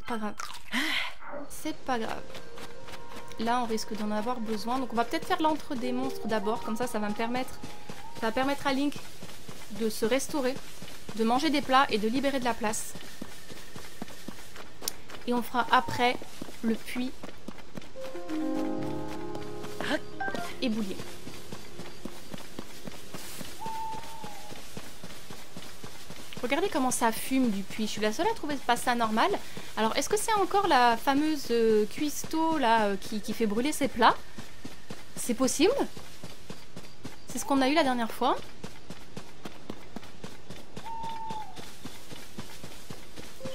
Pas grave. C'est pas grave. Là, on risque d'en avoir besoin. Donc, on va peut-être faire l'antre des monstres d'abord. Comme ça, ça va permettre à Link de se restaurer, de manger des plats et de libérer de la place. Et on fera après le puits et boulier. Regardez comment ça fume du puits. Je suis la seule à trouver pas ça normal. Alors, est-ce que c'est encore la fameuse cuistot là qui fait brûler ses plats? C'est possible? C'est ce qu'on a eu la dernière fois.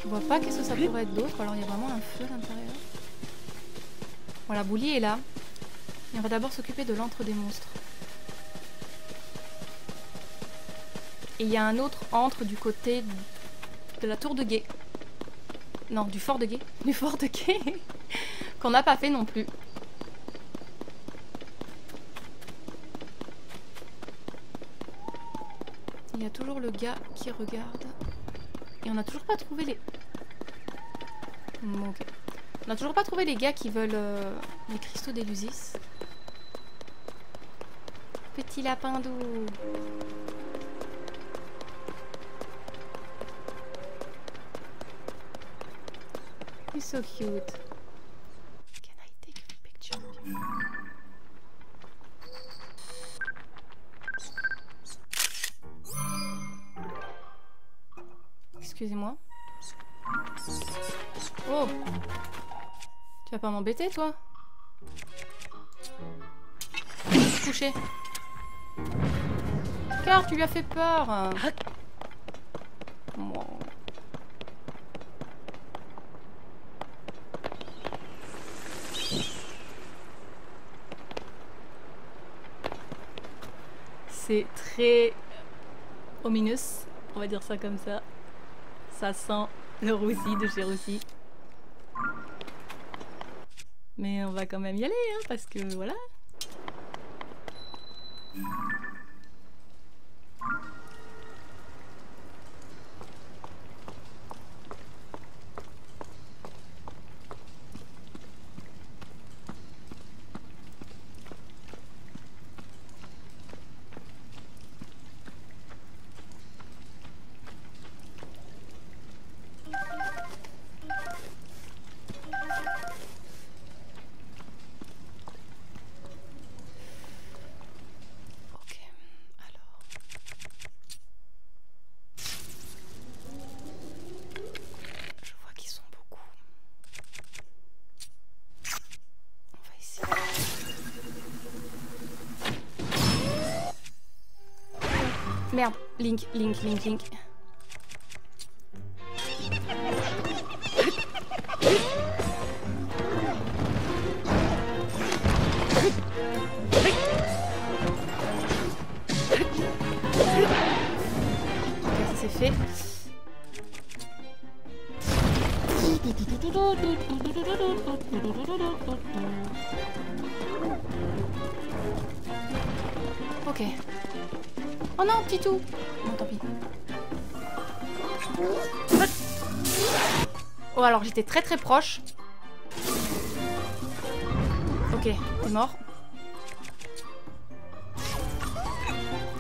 Je vois pas qu'est-ce que ça pourrait être d'autre. Alors, il y a vraiment un feu à l'intérieur. Voilà, Boulier est là. Et on va d'abord s'occuper de l'antre des monstres. Et il y a un autre antre du côté de la tour de guet. Non, du fort de guet. Du fort de guet. Qu'on n'a pas fait non plus. Il y a toujours le gars qui regarde. Et on n'a toujours pas trouvé les... Ok. On n'a toujours pas trouvé les gars qui veulent les cristaux d'Elusis. Petit lapin doux. He's so cute. Can I take a picture? Excusez-moi. Oh! Tu vas pas m'embêter, toi? Couché. Car tu lui as fait peur. Bon. C'est très ominous, on va dire ça comme ça. Ça sent le roussi de chez Roussi. Mais on va quand même y aller, hein, parce que voilà. Merde, Link. Ok, ça c'est fait. Ok. Oh non, petit tout. Bon, tant pis. Oh, alors j'étais très très proche. Ok, t'es mort.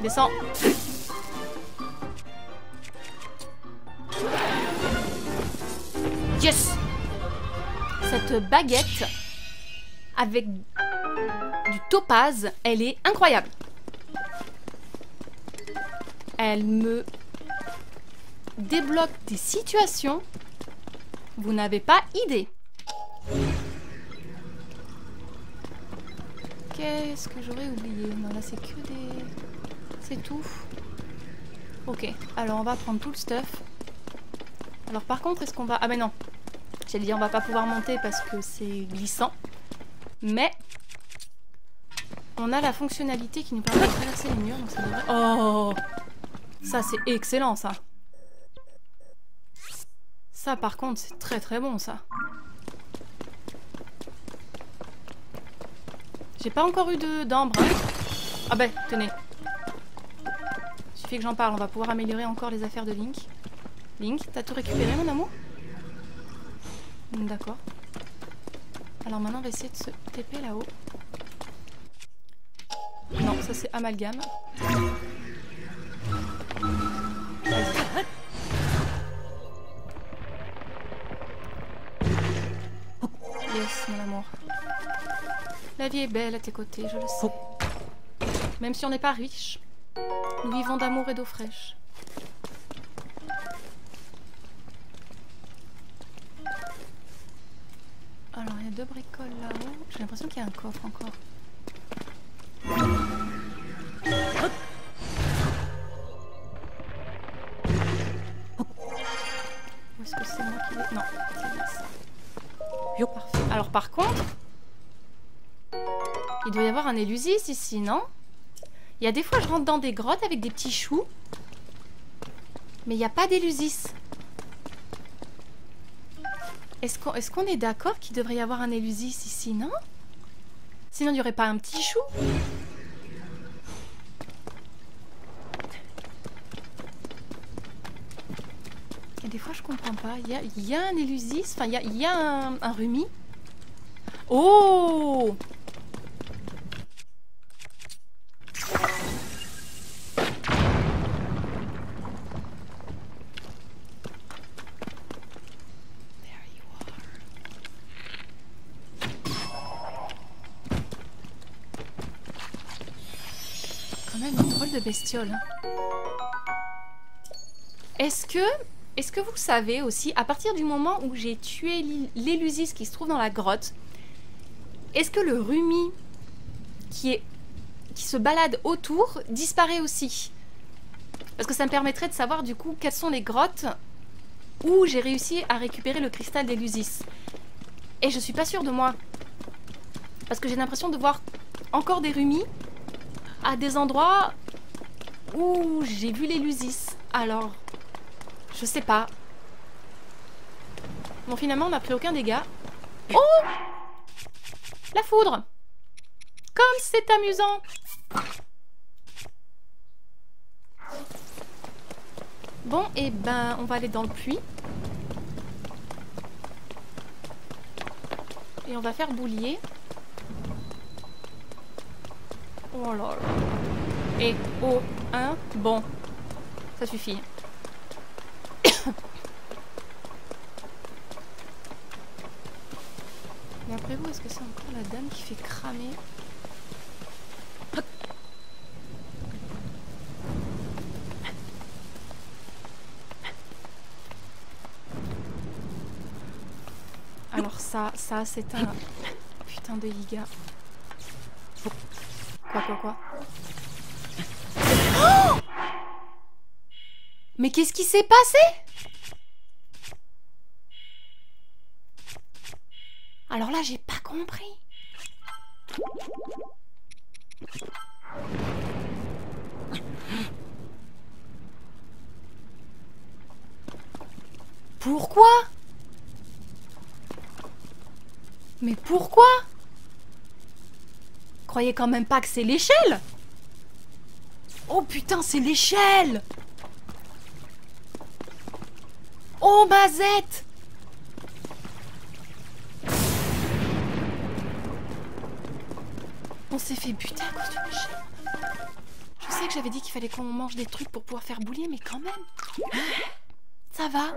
Descends. Yes! Cette baguette avec du topaz, elle est incroyable. Elle me débloque des situations. Vous n'avez pas idée. Qu'est-ce que j'aurais oublié? Non, là c'est que des... C'est tout. Ok, alors on va prendre tout le stuff. Alors par contre, est-ce qu'on va... Ah mais non. J'allais dire on va pas pouvoir monter parce que c'est glissant. Mais... on a la fonctionnalité qui nous permet de traverser les murs. Donc ça devrait... Oh! Ça c'est excellent ça. Ça par contre c'est très très bon ça. J'ai pas encore eu d'ambre. Hein. Ah ben tenez. Il suffit que j'en parle, on va pouvoir améliorer encore les affaires de Link. Link, t'as tout récupéré mon amour? D'accord. Alors maintenant on va essayer de se TP là-haut. Non, ça c'est amalgame. Vas-y. Yes, mon amour. La vie est belle à tes côtés, je le sais. Même si on n'est pas riche, nous vivons d'amour et d'eau fraîche. Alors, il y a 2 bricoles là-haut. J'ai l'impression qu'il y a un coffre encore. Où est-ce que c'est moi qui l'ai? Non, c'est bien ça. Yo, parfait. Alors par contre, il doit y avoir un élusis ici, non? Il y a des fois je rentre dans des grottes avec des petits choux, mais il n'y a pas d'élusis. Est-ce qu'on est d'accord qu'il devrait y avoir un élusis ici, non? Sinon il n'y aurait pas un petit chou? Et des fois je comprends pas. Il y a un élusis, enfin il y a un rumi. Oh! Quand même une drôle de bestiole. Hein. Est-ce que vous savez aussi, à partir du moment où j'ai tué l'élusis qui se trouve dans la grotte, est-ce que le rumi qui se balade autour disparaît aussi? Parce que ça me permettrait de savoir du coup quelles sont les grottes où j'ai réussi à récupérer le cristal d'élusis. Et je suis pas sûre de moi. Parce que j'ai l'impression de voir encore des rumis à des endroits où j'ai vu l'élusis. Alors, je sais pas. Bon, finalement, on n'a pris aucun dégât. Oh! La foudre! Comme c'est amusant! Bon, et ben, on va aller dans le puits. Et on va faire bouillir. Oh là là. Et oh, un, bon. Ça suffit. Mais après vous, est-ce que c'est encore la dame qui fait cramer? Alors ça c'est un putain de giga. Quoi? Oh! Mais qu'est-ce qui s'est passé? Alors là, j'ai pas compris. Pourquoi? Mais pourquoi? Croyez quand même pas que c'est l'échelle? Oh putain, c'est l'échelle! Oh Mazette! On s'est fait buter à cause de l'échelle. Je sais que j'avais dit qu'il fallait qu'on mange des trucs pour pouvoir faire bouillir, mais quand même. Ça va?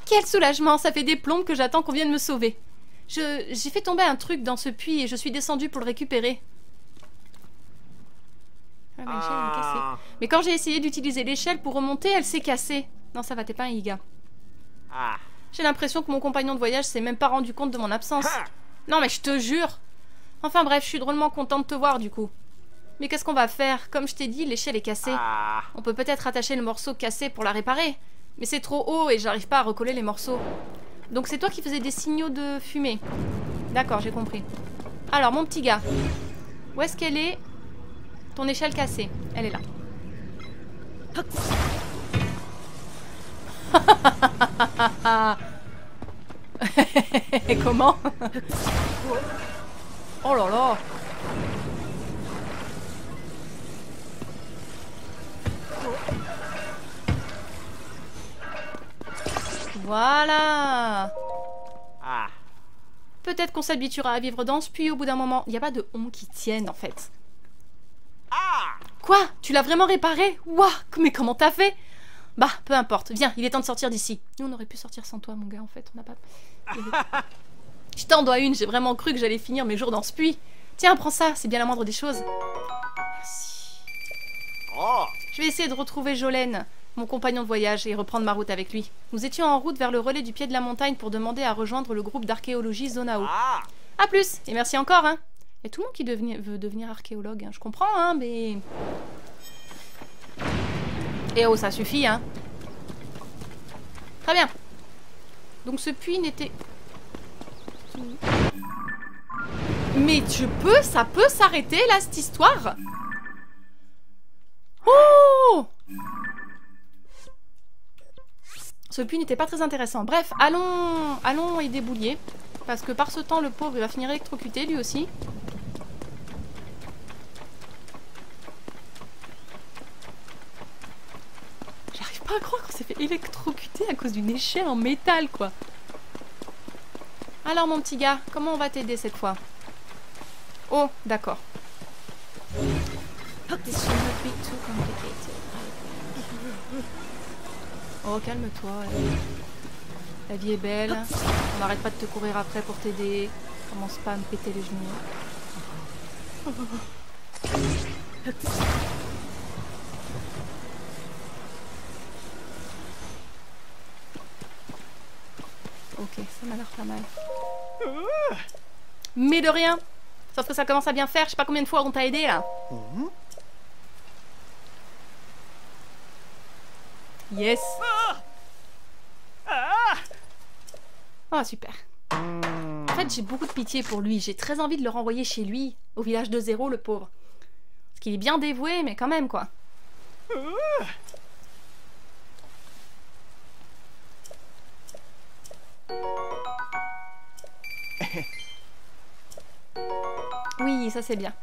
Quel soulagement, ça fait des plombes que j'attends qu'on vienne me sauver. J'ai fait tomber un truc dans ce puits et je suis descendue pour le récupérer. Ah, mais l'échelle est cassée. Mais quand j'ai essayé d'utiliser l'échelle pour remonter, elle s'est cassée. Non, ça va, t'es pas un Iga. J'ai l'impression que mon compagnon de voyage s'est même pas rendu compte de mon absence. Non, mais je te jure. Enfin bref, je suis drôlement contente de te voir du coup. Mais qu'est-ce qu'on va faire? Comme je t'ai dit, l'échelle est cassée. On peut peut-être attacher le morceau cassé pour la réparer. Mais c'est trop haut et j'arrive pas à recoller les morceaux. Donc c'est toi qui faisais des signaux de fumée. D'accord, j'ai compris. Alors, mon petit gars. Où est-ce qu'elle est? Ton échelle cassée. Elle est là. Comment? Oh là là. Voilà. Peut-être qu'on s'habituera à vivre dans ce puits au bout d'un moment. Il n'y a pas de on qui tienne en fait. Quoi? Tu l'as vraiment réparé? Ouah, mais comment t'as fait? Bah, peu importe. Viens, il est temps de sortir d'ici. Nous, on aurait pu sortir sans toi, mon gars, en fait. On n'a pas... Je t'en dois une. J'ai vraiment cru que j'allais finir mes jours dans ce puits. Tiens, prends ça. C'est bien la moindre des choses. Merci. Je vais essayer de retrouver Jolene, mon compagnon de voyage, et reprendre ma route avec lui. Nous étions en route vers le relais du pied de la montagne pour demander à rejoindre le groupe d'archéologie Zonao. A plus, et merci encore, hein. Il y a tout le monde qui veut devenir archéologue, hein. Je comprends, hein, mais... Eh oh, ça suffit, hein. Très bien. Donc ce puits n'était... Mais ça peut s'arrêter, là, cette histoire. Oh! Ce puits n'était pas très intéressant. Bref, allons aider Boulier. Parce que par ce temps, le pauvre, il va finir électrocuté, lui aussi. J'arrive pas à croire qu'on s'est fait électrocuter à cause d'une échelle en métal, quoi. Alors, mon petit gars, comment on va t'aider cette fois? Oh, d'accord. Oh, calme-toi. La vie est belle. On n'arrête pas de te courir après pour t'aider. Commence pas à me péter les genoux. Ok, ça m'a l'air pas mal. Mais de rien. Sauf que ça commence à bien faire. Je sais pas combien de fois on t'a aidé là. Yes. Oh, super. En fait, j'ai beaucoup de pitié pour lui. J'ai très envie de le renvoyer chez lui, au village de Zéro, le pauvre. Parce qu'il est bien dévoué, mais quand même, quoi. Oui, ça c'est bien.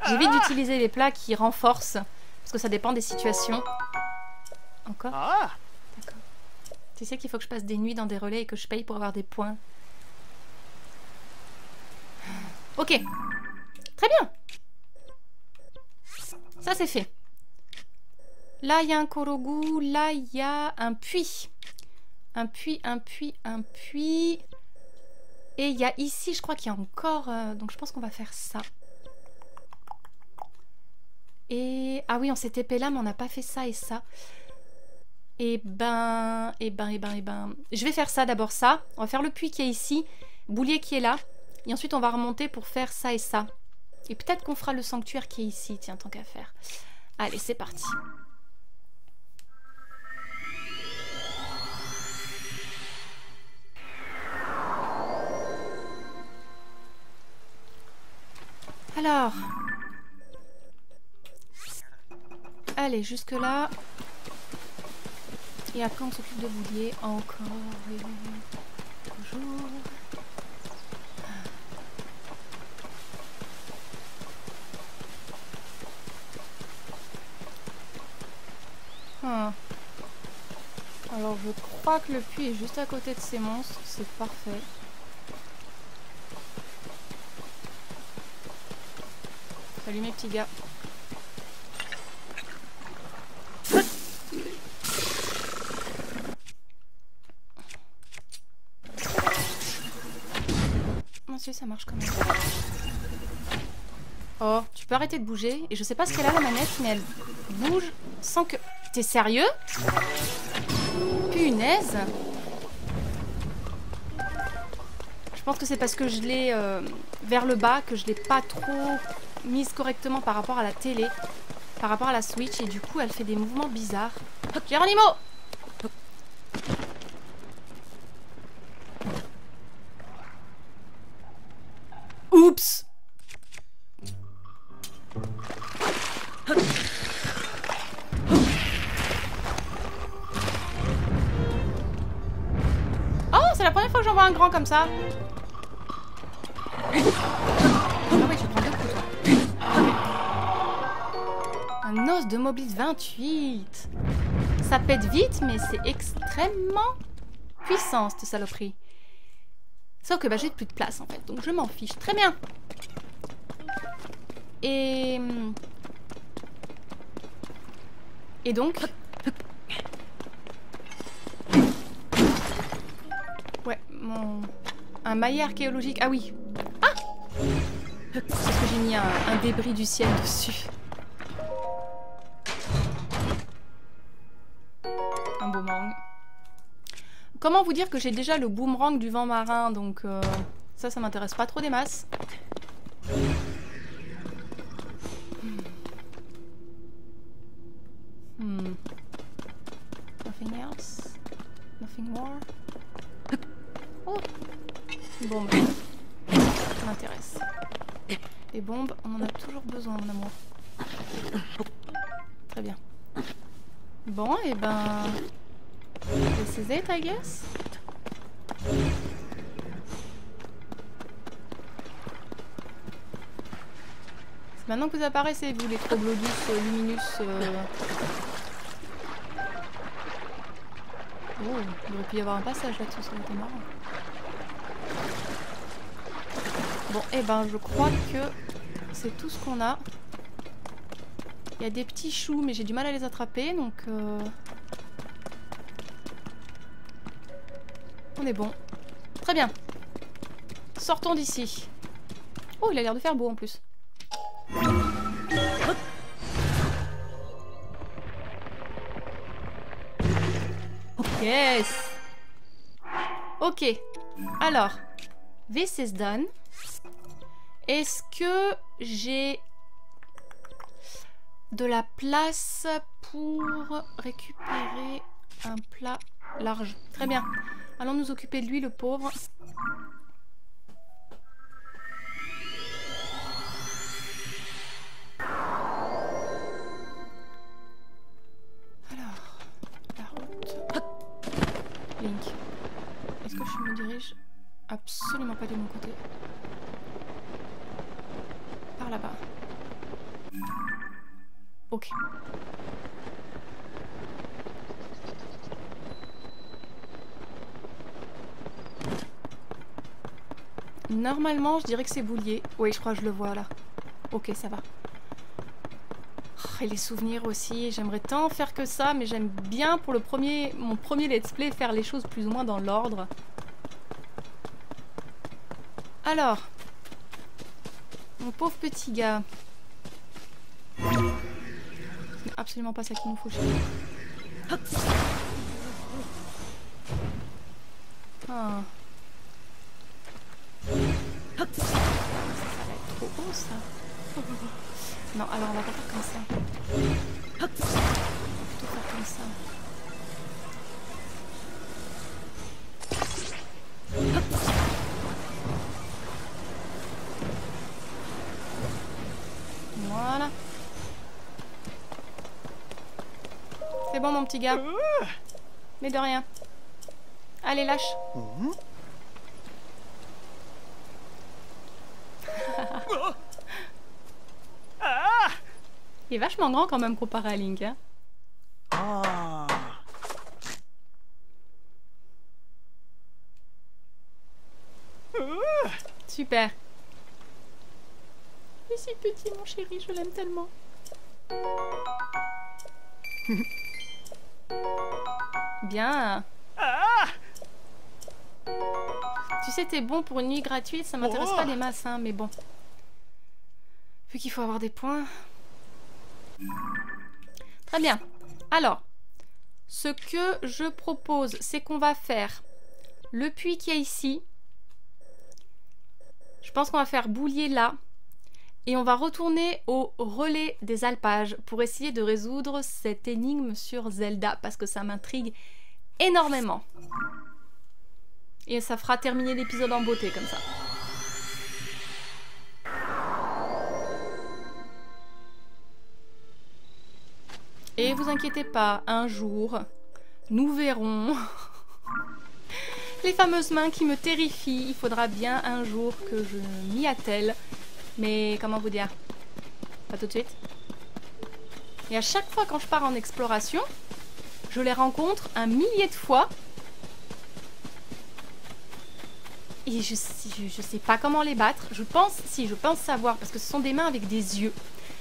J'évite d'utiliser les plats qui renforcent, parce que ça dépend des situations. Encore? D'accord. Tu sais qu'il faut que je passe des nuits dans des relais et que je paye pour avoir des points. Ok. Très bien. Ça c'est fait. Là il y a un korogu, là il y a un puits. Un puits. Et il y a ici, je crois qu'il y a encore... donc je pense qu'on va faire ça. Et... Ah oui, on s'est TP là, mais on n'a pas fait ça et ça. Je vais faire ça d'abord, ça. On va faire le puits qui est ici. Boulier qui est là. Et ensuite, on va remonter pour faire ça et ça. Et peut-être qu'on fera le sanctuaire qui est ici, tiens, tant qu'à faire. Allez, c'est parti. Alors... Allez, jusque là. Et après on s'occupe de Boulier. Encore et toujours. Ah. Alors je crois que le puits est juste à côté de ces monstres. C'est parfait. Salut mes petits gars. Monsieur, ça marche quand même. Oh, tu peux arrêter de bouger. Et je sais pas ce qu'elle a la manette, mais elle bouge sans que... T'es sérieux? Punaise! Je pense que c'est parce que je l'ai vers le bas, que je l'ai pas trop mise correctement par rapport à la télé, par rapport à la Switch, et du coup elle fait des mouvements bizarres. Geronimo! Oups! Oh, c'est la première fois que j'en vois un grand comme ça. Ah oui, je prends deux coups, toi. Un os de Moblith 28. Ça pète vite, mais c'est extrêmement puissant, cette saloperie. Sauf que bah, j'ai plus de place, en fait, donc je m'en fiche. Très bien. Et donc... Ouais, un maillet archéologique. Ah oui. Ah! Parce que j'ai mis un débris du ciel dessus. Un boomerang. Comment vous dire que j'ai déjà le boomerang du vent marin, donc ça m'intéresse pas trop des masses. Nothing else? Nothing more? Oh! Bombe. Ça m'intéresse. Les bombes, on en a toujours besoin, mon amour. Très bien. Bon, et ben... This is it, I guess? C'est maintenant que vous apparaissez, vous, les Troglodus luminus... Oh, il aurait pu y avoir un passage là-dessus, ça aurait été marrant. Bon, et ben je crois que c'est tout ce qu'on a. Il y a des petits choux, mais j'ai du mal à les attraper, donc... On est bon. Très bien. Sortons d'ici. Oh, il a l'air de faire beau en plus. Yes. Ok. Alors, this is done. Est-ce que j'ai de la place pour récupérer un plat large? Très bien. Allons nous occuper de lui, le pauvre. Alors, la route. Link. Est-ce que je me dirige absolument pas du bon côté? Par là-bas. Ok. Normalement, je dirais que c'est Boulier. Oui, je crois que je le vois là. Ok, ça va. Oh, et les souvenirs aussi. J'aimerais tant faire que ça, mais j'aime bien pour mon premier let's play faire les choses plus ou moins dans l'ordre. Alors, mon pauvre petit gars. C'est absolument pas ça qu'il nous faut chez nous. Ah. Ça va être trop haut ça. alors on va pas faire comme ça. On va plutôt faire comme ça. Voilà. C'est bon mon petit gars. Mais de rien. Allez, lâche. Il est vachement grand quand même comparé à Link. Hein. Super. Il est si petit mon chéri, je l'aime tellement. Bien. Tu sais, t'es bon pour une nuit gratuite, ça m'intéresse pas des masses, hein, mais bon. Vu qu'il faut avoir des points. Très bien. Alors, ce que je propose, c'est qu'on va faire le puits qui est ici. Je pense qu'on va faire Boulier là. Et on va retourner au relais des alpages pour essayer de résoudre cette énigme sur Zelda parce que ça m'intrigue énormément. Et ça fera terminer l'épisode en beauté comme ça. Et vous inquiétez pas, un jour, nous verrons les fameuses mains qui me terrifient. Il faudra bien un jour que je m'y attelle. Mais comment vous dire? Pas tout de suite. Et à chaque fois quand je pars en exploration, je les rencontre un millier de fois. Et je sais pas comment les battre. Je pense savoir, parce que ce sont des mains avec des yeux.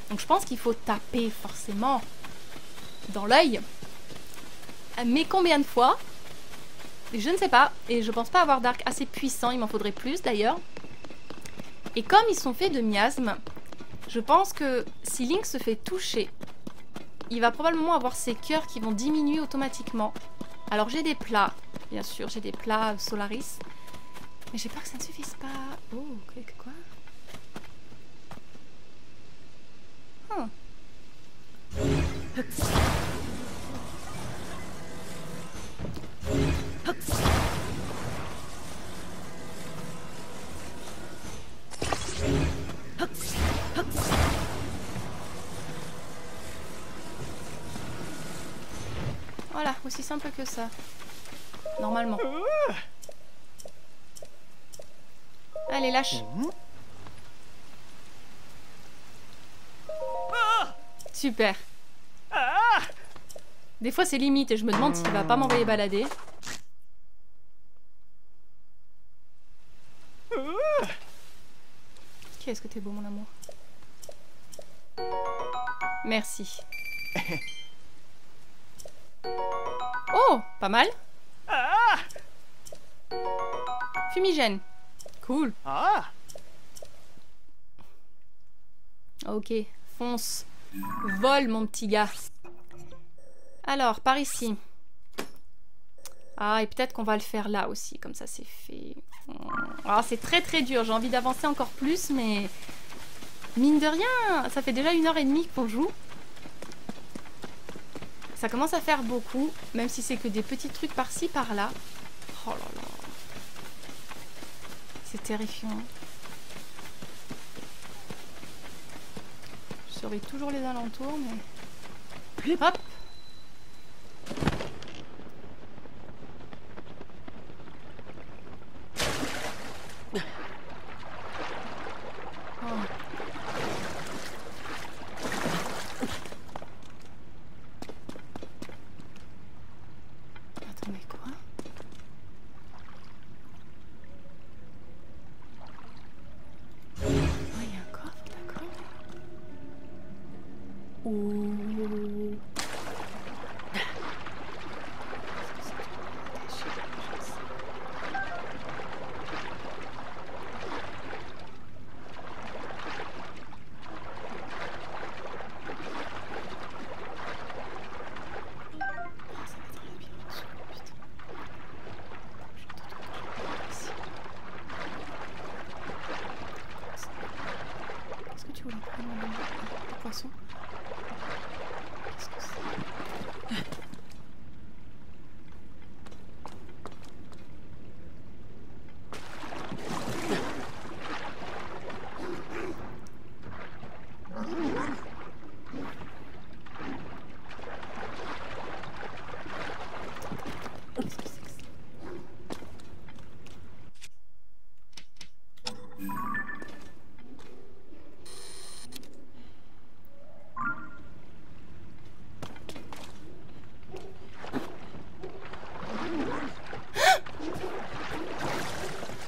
Donc je pense qu'il faut taper forcément dans l'œil. Mais combien de fois? Je ne sais pas. Et je pense pas avoir d'arc assez puissant. Il m'en faudrait plus d'ailleurs. Et comme ils sont faits de miasmes, je pense que si Link se fait toucher, il va probablement avoir ses cœurs qui vont diminuer automatiquement. Alors j'ai des plats, bien sûr, j'ai des plats Solaris. Mais j'ai peur que ça ne suffise pas. Oh, quoi? Voilà, aussi simple que ça. Normalement. Allez, lâche. Super. Des fois, c'est limite et je me demande s'il va pas m'envoyer balader. Qu'est-ce que t'es beau, mon amour. Merci. Oh, pas mal. Fumigène. Cool. Ok, fonce. Vole, mon petit gars. Alors, par ici. Ah, et peut-être qu'on va le faire là aussi, comme ça c'est fait. Ah, c'est très très dur, j'ai envie d'avancer encore plus, mais... Mine de rien, ça fait déjà 1h30 qu'on joue. Ça commence à faire beaucoup, même si c'est que des petits trucs par-ci, par-là. Oh là là. C'est terrifiant. Je surveille toujours les alentours, mais... Hop!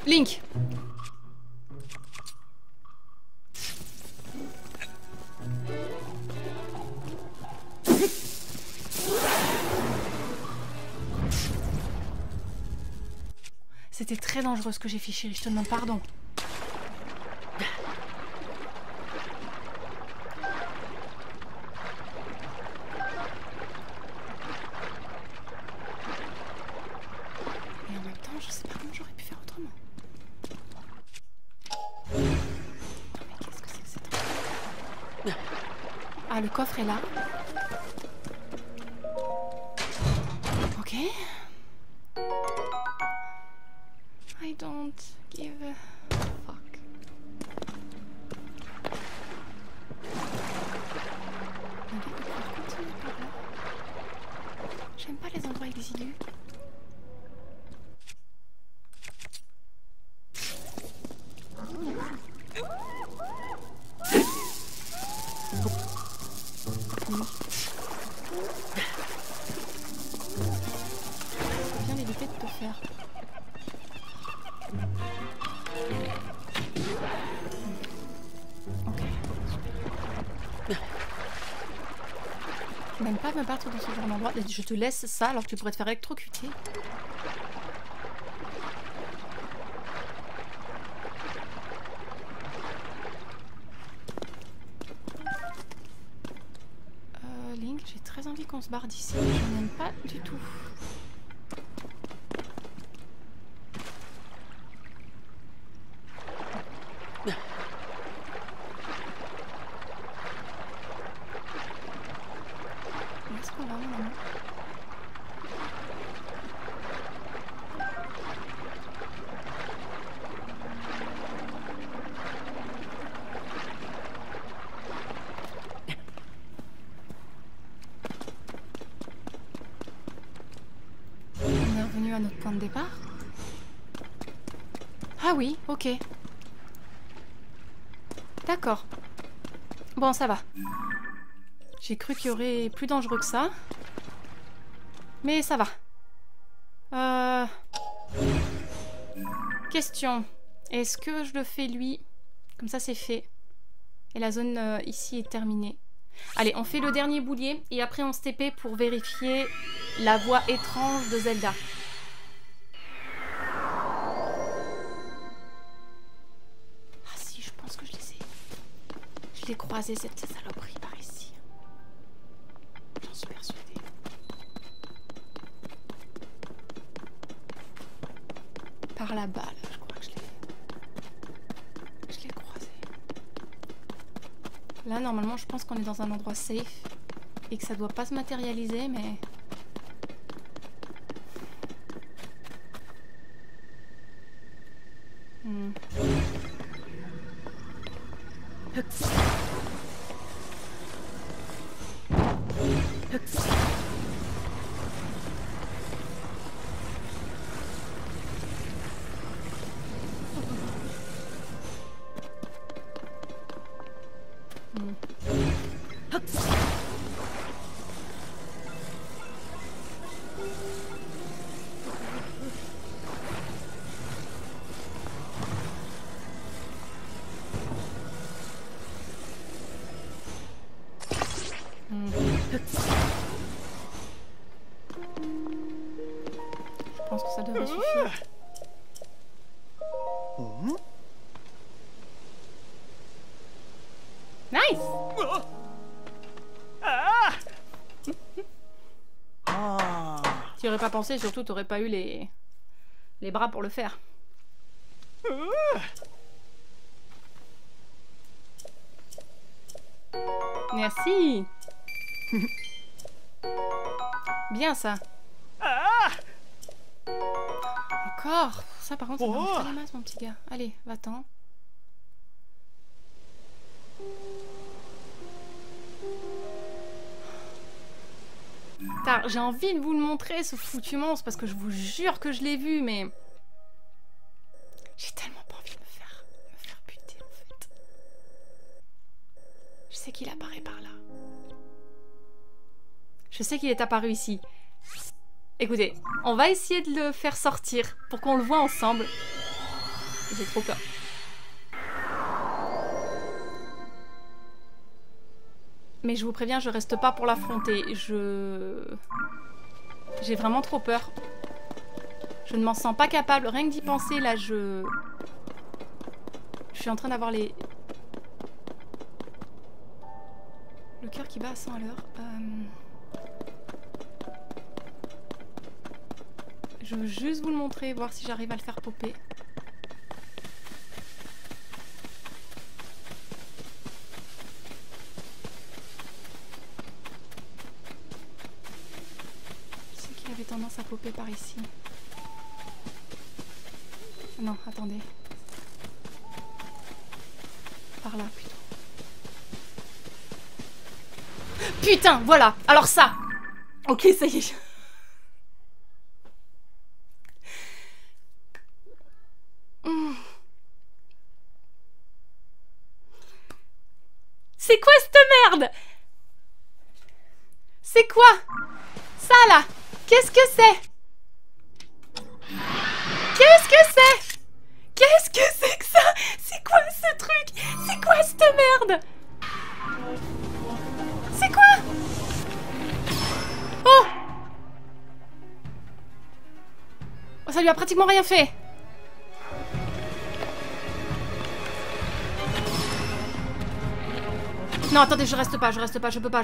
Link. C'était très dangereux ce que j'ai fait, chérie, je te demande pardon. Et en même temps, je sais pas comment j'aurais pu faire autrement. Non mais qu'est-ce que c'est que cette truc? Ah, le coffre est là. Ok. I don't give a fuck. Ok, on va continuer par là. J'aime pas les endroits exigus. Faut bien éviter de te faire. Ok. Je n'aime pas me battre dans ce genre d'endroit. Je te laisse ça alors que tu pourrais te faire électrocuter. Link, j'ai très envie qu'on se barre d'ici. Je n'aime pas du tout. Où est-ce qu'on va maintenant? On est revenu à notre point de départ. Ah oui, ok. D'accord. Bon, ça va. J'ai cru qu'il y aurait plus dangereux que ça. Mais ça va. Question. Est-ce que je le fais lui? Comme ça, c'est fait. Et la zone ici est terminée. Allez, on fait le dernier boulier. Et après, on se TP pour vérifier la voix étrange de Zelda. Ah si, je pense que je les ai. Je l'ai croisé, cette saloperie, par ici. J'en suis persuadée. Par là-bas, là, je crois que je l'ai croisé. Là, normalement, je pense qu'on est dans un endroit safe. Et que ça doit pas se matérialiser, mais... Je pense que ça devrait suffire. Nice! Tu aurais pas pensé, surtout t'aurais pas eu les bras pour le faire. Merci. Bien ça. Encore. Ça par contre, ça m'arrange pas les masses, mon petit gars. Allez, va-t'en. J'ai envie de vous le montrer, ce foutu monstre, parce que je vous jure que je l'ai vu, mais... J'ai tellement pas envie de me faire buter, en fait. Je sais qu'il apparaît par là. Je sais qu'il est apparu ici. Écoutez, on va essayer de le faire sortir pour qu'on le voit ensemble. J'ai trop peur. Mais je vous préviens, je reste pas pour l'affronter. J'ai vraiment trop peur. Je ne m'en sens pas capable. Rien que d'y penser, là, je suis en train d'avoir les... Le cœur qui bat à 100 à l'heure. Je veux juste vous le montrer, voir si j'arrive à le faire popper. Je sais qu'il avait tendance à popper par ici. Non, attendez. Par là, plutôt. Putain, voilà. Alors ça. Ok, ça y est. C'est quoi cette merde? C'est quoi? Ça là? Qu'est-ce que c'est? Qu'est-ce que c'est? Qu'est-ce que c'est que ça? C'est quoi ce truc? C'est quoi cette merde? C'est quoi? Oh! Oh, ça lui a pratiquement rien fait. Non, attendez, je reste pas, je peux pas.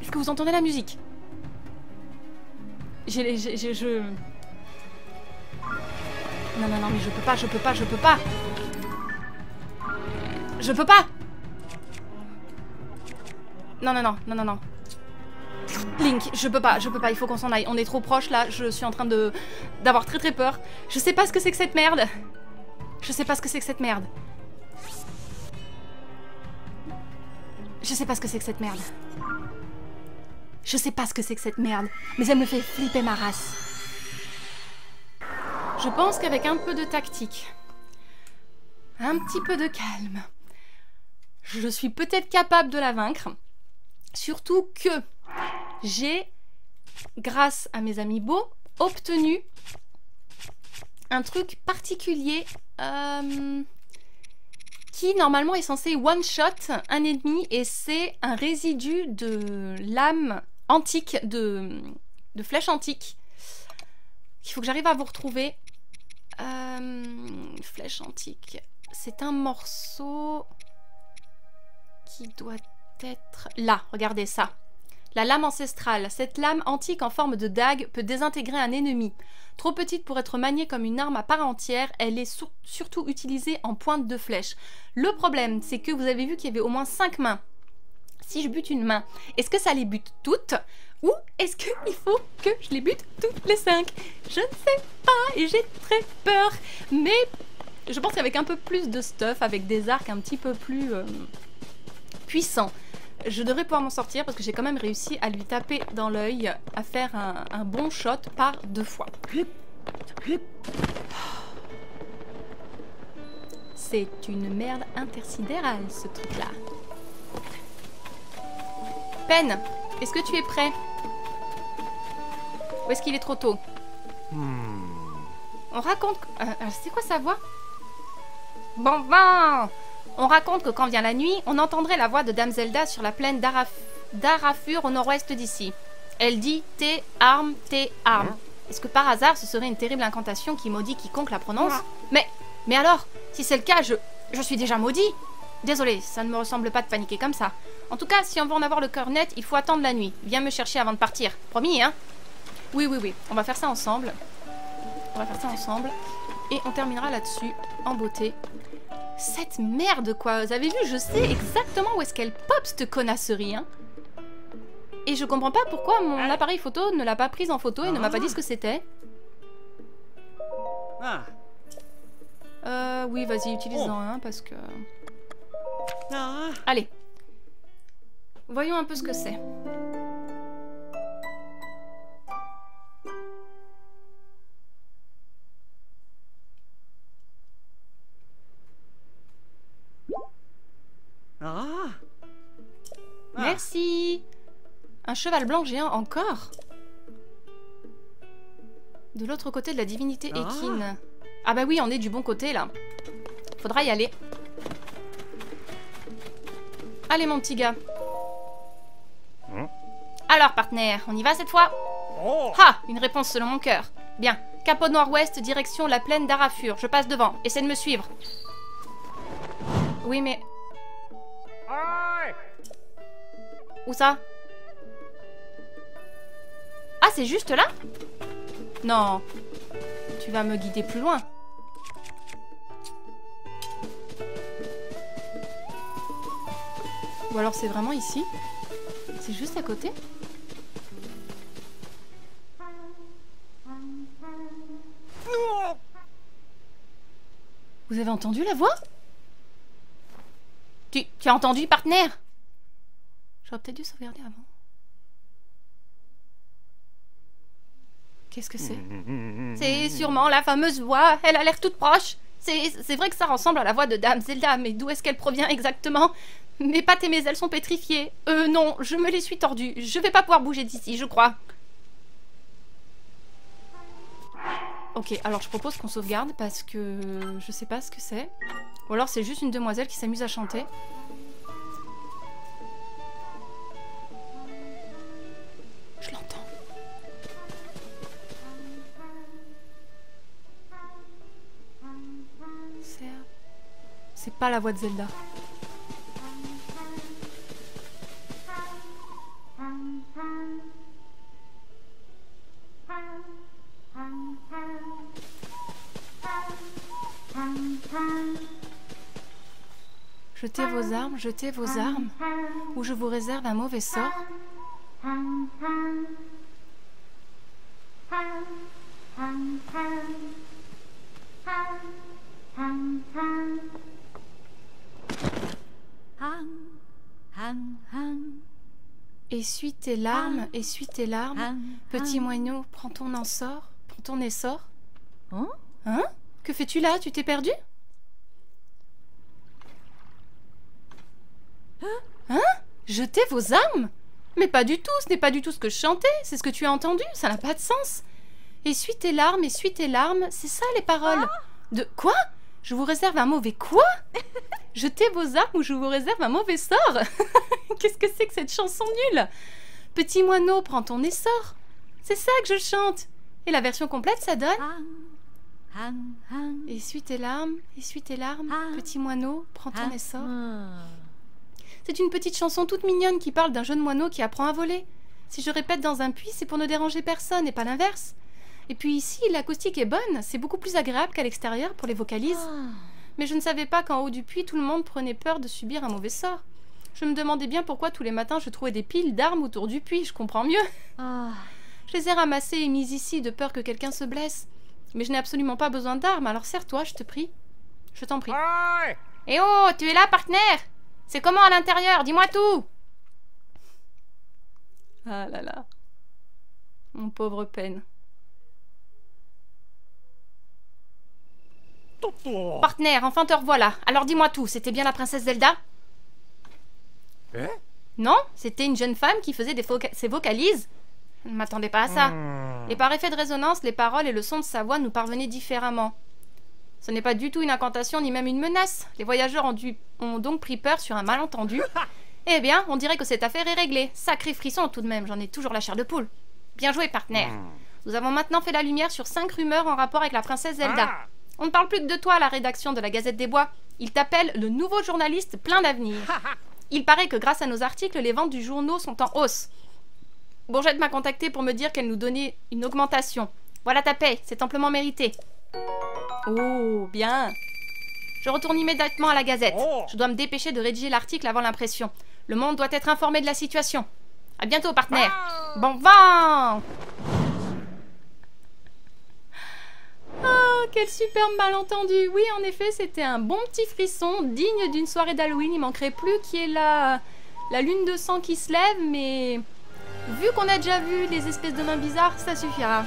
Est-ce que vous entendez la musique? Non, mais je peux pas. Je peux pas. Non. Link, je peux pas, il faut qu'on s'en aille. On est trop proche là, je suis en train d'avoir très peur. Je sais pas ce que c'est que cette merde. Je sais pas ce que c'est que cette merde. Mais elle me fait flipper ma race. Je pense qu'avec un peu de tactique, un petit peu de calme, je suis peut-être capable de la vaincre. Surtout que j'ai, grâce à mes amis beaux, obtenu un truc particulier qui normalement est censé one-shot un ennemi, et c'est un résidu de lame antique, de flèche antique, qu'il faut que j'arrive à vous retrouver. Flèche antique, c'est un morceau qui doit être là, regardez ça. La lame ancestrale. Cette lame antique en forme de dague peut désintégrer un ennemi. Trop petite pour être maniée comme une arme à part entière, elle est surtout utilisée en pointe de flèche. Le problème, c'est que vous avez vu qu'il y avait au moins 5 mains. Si je bute une main, est-ce que ça les bute toutes? Ou est-ce qu'il faut que je les bute toutes les 5? Je ne sais pas et j'ai très peur. Mais je pense qu'avec un peu plus de stuff, avec des arcs un petit peu plus puissants, je devrais pouvoir m'en sortir, parce que j'ai quand même réussi à lui taper dans l'œil, à faire un bon shot par 2 fois. C'est une merde intersidérale, ce truc-là. Pen, est-ce que tu es prêt? Ou est-ce qu'il est trop tôt? On raconte... c'est quoi sa voix? Bon, on raconte que quand vient la nuit, on entendrait la voix de Dame Zelda sur la plaine d'Arafur au nord-ouest d'ici. Elle dit « Tes armes, tes armes ». Est-ce que par hasard, ce serait une terrible incantation qui maudit quiconque la prononce? Mais alors, si c'est le cas, je suis déjà maudit. Désolée, ça ne me ressemble pas de paniquer comme ça. En tout cas, si on veut en avoir le cœur net, il faut attendre la nuit. Viens me chercher avant de partir. Promis, hein? Oui. On va faire ça ensemble. Et on terminera là-dessus, en beauté. Cette merde, quoi. Vous avez vu, je sais exactement où est-ce qu'elle pop, cette connasserie, hein. Et je comprends pas pourquoi mon appareil photo ne l'a pas prise en photo et ne m'a pas dit ce que c'était. Oui, vas-y, utilise-en un, parce que... Allez. Voyons un peu ce que c'est. Merci. Un cheval blanc géant encore? De l'autre côté de la divinité Ekin. Ah bah oui, on est du bon côté, là. Faudra y aller. Allez, mon petit gars. Alors, partenaire, on y va cette fois? Ah, une réponse selon mon cœur. Bien. Cap au nord-ouest, direction la plaine d'Arafur. Je passe devant. Essaie de me suivre. Oui, mais... Où ça? Ah, c'est juste là? Non. Tu vas me guider plus loin. Ou alors c'est vraiment ici? C'est juste à côté? Vous avez entendu la voix? Tu as entendu, partenaire? J'aurais peut-être dû sauvegarder avant. Qu'est-ce que c'est? C'est sûrement la fameuse voix. Elle a l'air toute proche. C'est vrai que ça ressemble à la voix de Dame Zelda, mais d'où est-ce qu'elle provient exactement? Mes pattes et mes ailes sont pétrifiées. Non, je me les suis tordues. Je vais pas pouvoir bouger d'ici, je crois. Ok, alors je propose qu'on sauvegarde parce que je sais pas ce que c'est. Ou alors c'est juste une demoiselle qui s'amuse à chanter. Je l'entends. C'est pas la voix de Zelda. Jetez vos armes, ou je vous réserve un mauvais sort. Essuie tes larmes, petit moineau, prends ton essor. Hein? Que fais-tu là? Tu t'es perdu? Hein? Jetez vos armes? Mais pas du tout, ce n'est pas du tout ce que je chantais, c'est ce que tu as entendu, ça n'a pas de sens. Essuie tes larmes, c'est ça les paroles. De quoi? Je vous réserve un mauvais quoi? Jetez vos armes ou je vous réserve un mauvais sort. Qu'est-ce que c'est que cette chanson nulle? Petit moineau, prends ton essor. C'est ça que je chante. Et la version complète, ça donne... Essuie tes larmes, petit moineau, prends ton essor. C'est une petite chanson toute mignonne qui parle d'un jeune moineau qui apprend à voler. Si je répète dans un puits, c'est pour ne déranger personne et pas l'inverse. Et puis ici, l'acoustique est bonne, c'est beaucoup plus agréable qu'à l'extérieur pour les vocalises. Mais je ne savais pas qu'en haut du puits, tout le monde prenait peur de subir un mauvais sort. Je me demandais bien pourquoi tous les matins je trouvais des piles d'armes autour du puits, je comprends mieux. Je les ai ramassées et mises ici de peur que quelqu'un se blesse. Mais je n'ai absolument pas besoin d'armes, alors serre-toi, je te prie. Je t'en prie. Eh oh, tu es là, partenaire? C'est comment à l'intérieur? Dis-moi tout. Ah là là. Mon pauvre peine. Partenaire, enfin te revoilà. Alors dis-moi tout, c'était bien la princesse Zelda? Non, c'était une jeune femme qui faisait ses vocalises. Je ne m'attendais pas à ça. Et par effet de résonance, les paroles et le son de sa voix nous parvenaient différemment. Ce n'est pas du tout une incantation ni même une menace. Les voyageurs ont donc pris peur sur un malentendu. Eh bien, on dirait que cette affaire est réglée. Sacré frisson tout de même, j'en ai toujours la chair de poule. Bien joué, partenaire. Nous avons maintenant fait la lumière sur 5 rumeurs en rapport avec la princesse Zelda. On ne parle plus que de toi à la rédaction de la Gazette des Bois. Il t'appelle le nouveau journaliste plein d'avenir. Il paraît que grâce à nos articles, les ventes du journal sont en hausse. Bourgette m'a contacté pour me dire qu'elle nous donnait une augmentation. Voilà ta paie, c'est amplement mérité. Oh, bien. Je retourne immédiatement à la Gazette. Je dois me dépêcher de rédiger l'article avant l'impression. Le monde doit être informé de la situation. À bientôt, partenaire. Bon vent. Oh, quel superbe malentendu. Oui, en effet, c'était un bon petit frisson digne d'une soirée d'Halloween. Il manquerait plus qu'il y ait la lune de sang qui se lève, mais vu qu'on a déjà vu les espèces de mains bizarres, ça suffira.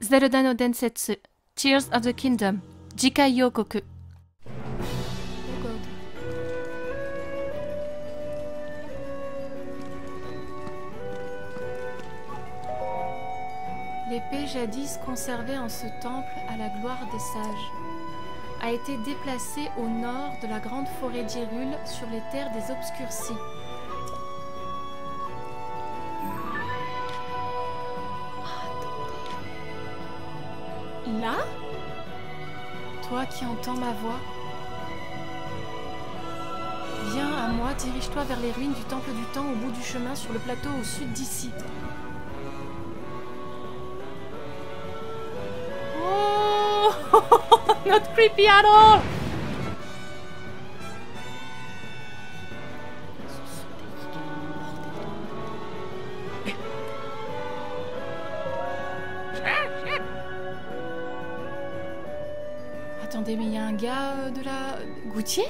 Zelda no Densetsu, Tears of the Kingdom, Jikai Yokoku. Oh God. L'épée jadis conservée en ce temple à la gloire des sages a été déplacée au nord de la grande forêt d'Hyrule sur les terres des Obscurcis. Là? Toi qui entends ma voix, viens à moi, dirige-toi vers les ruines du Temple du Temps au bout du chemin sur le plateau au sud d'ici. Oh, not creepy at all! Attendez, mais il y a un gars de la... Goutier ?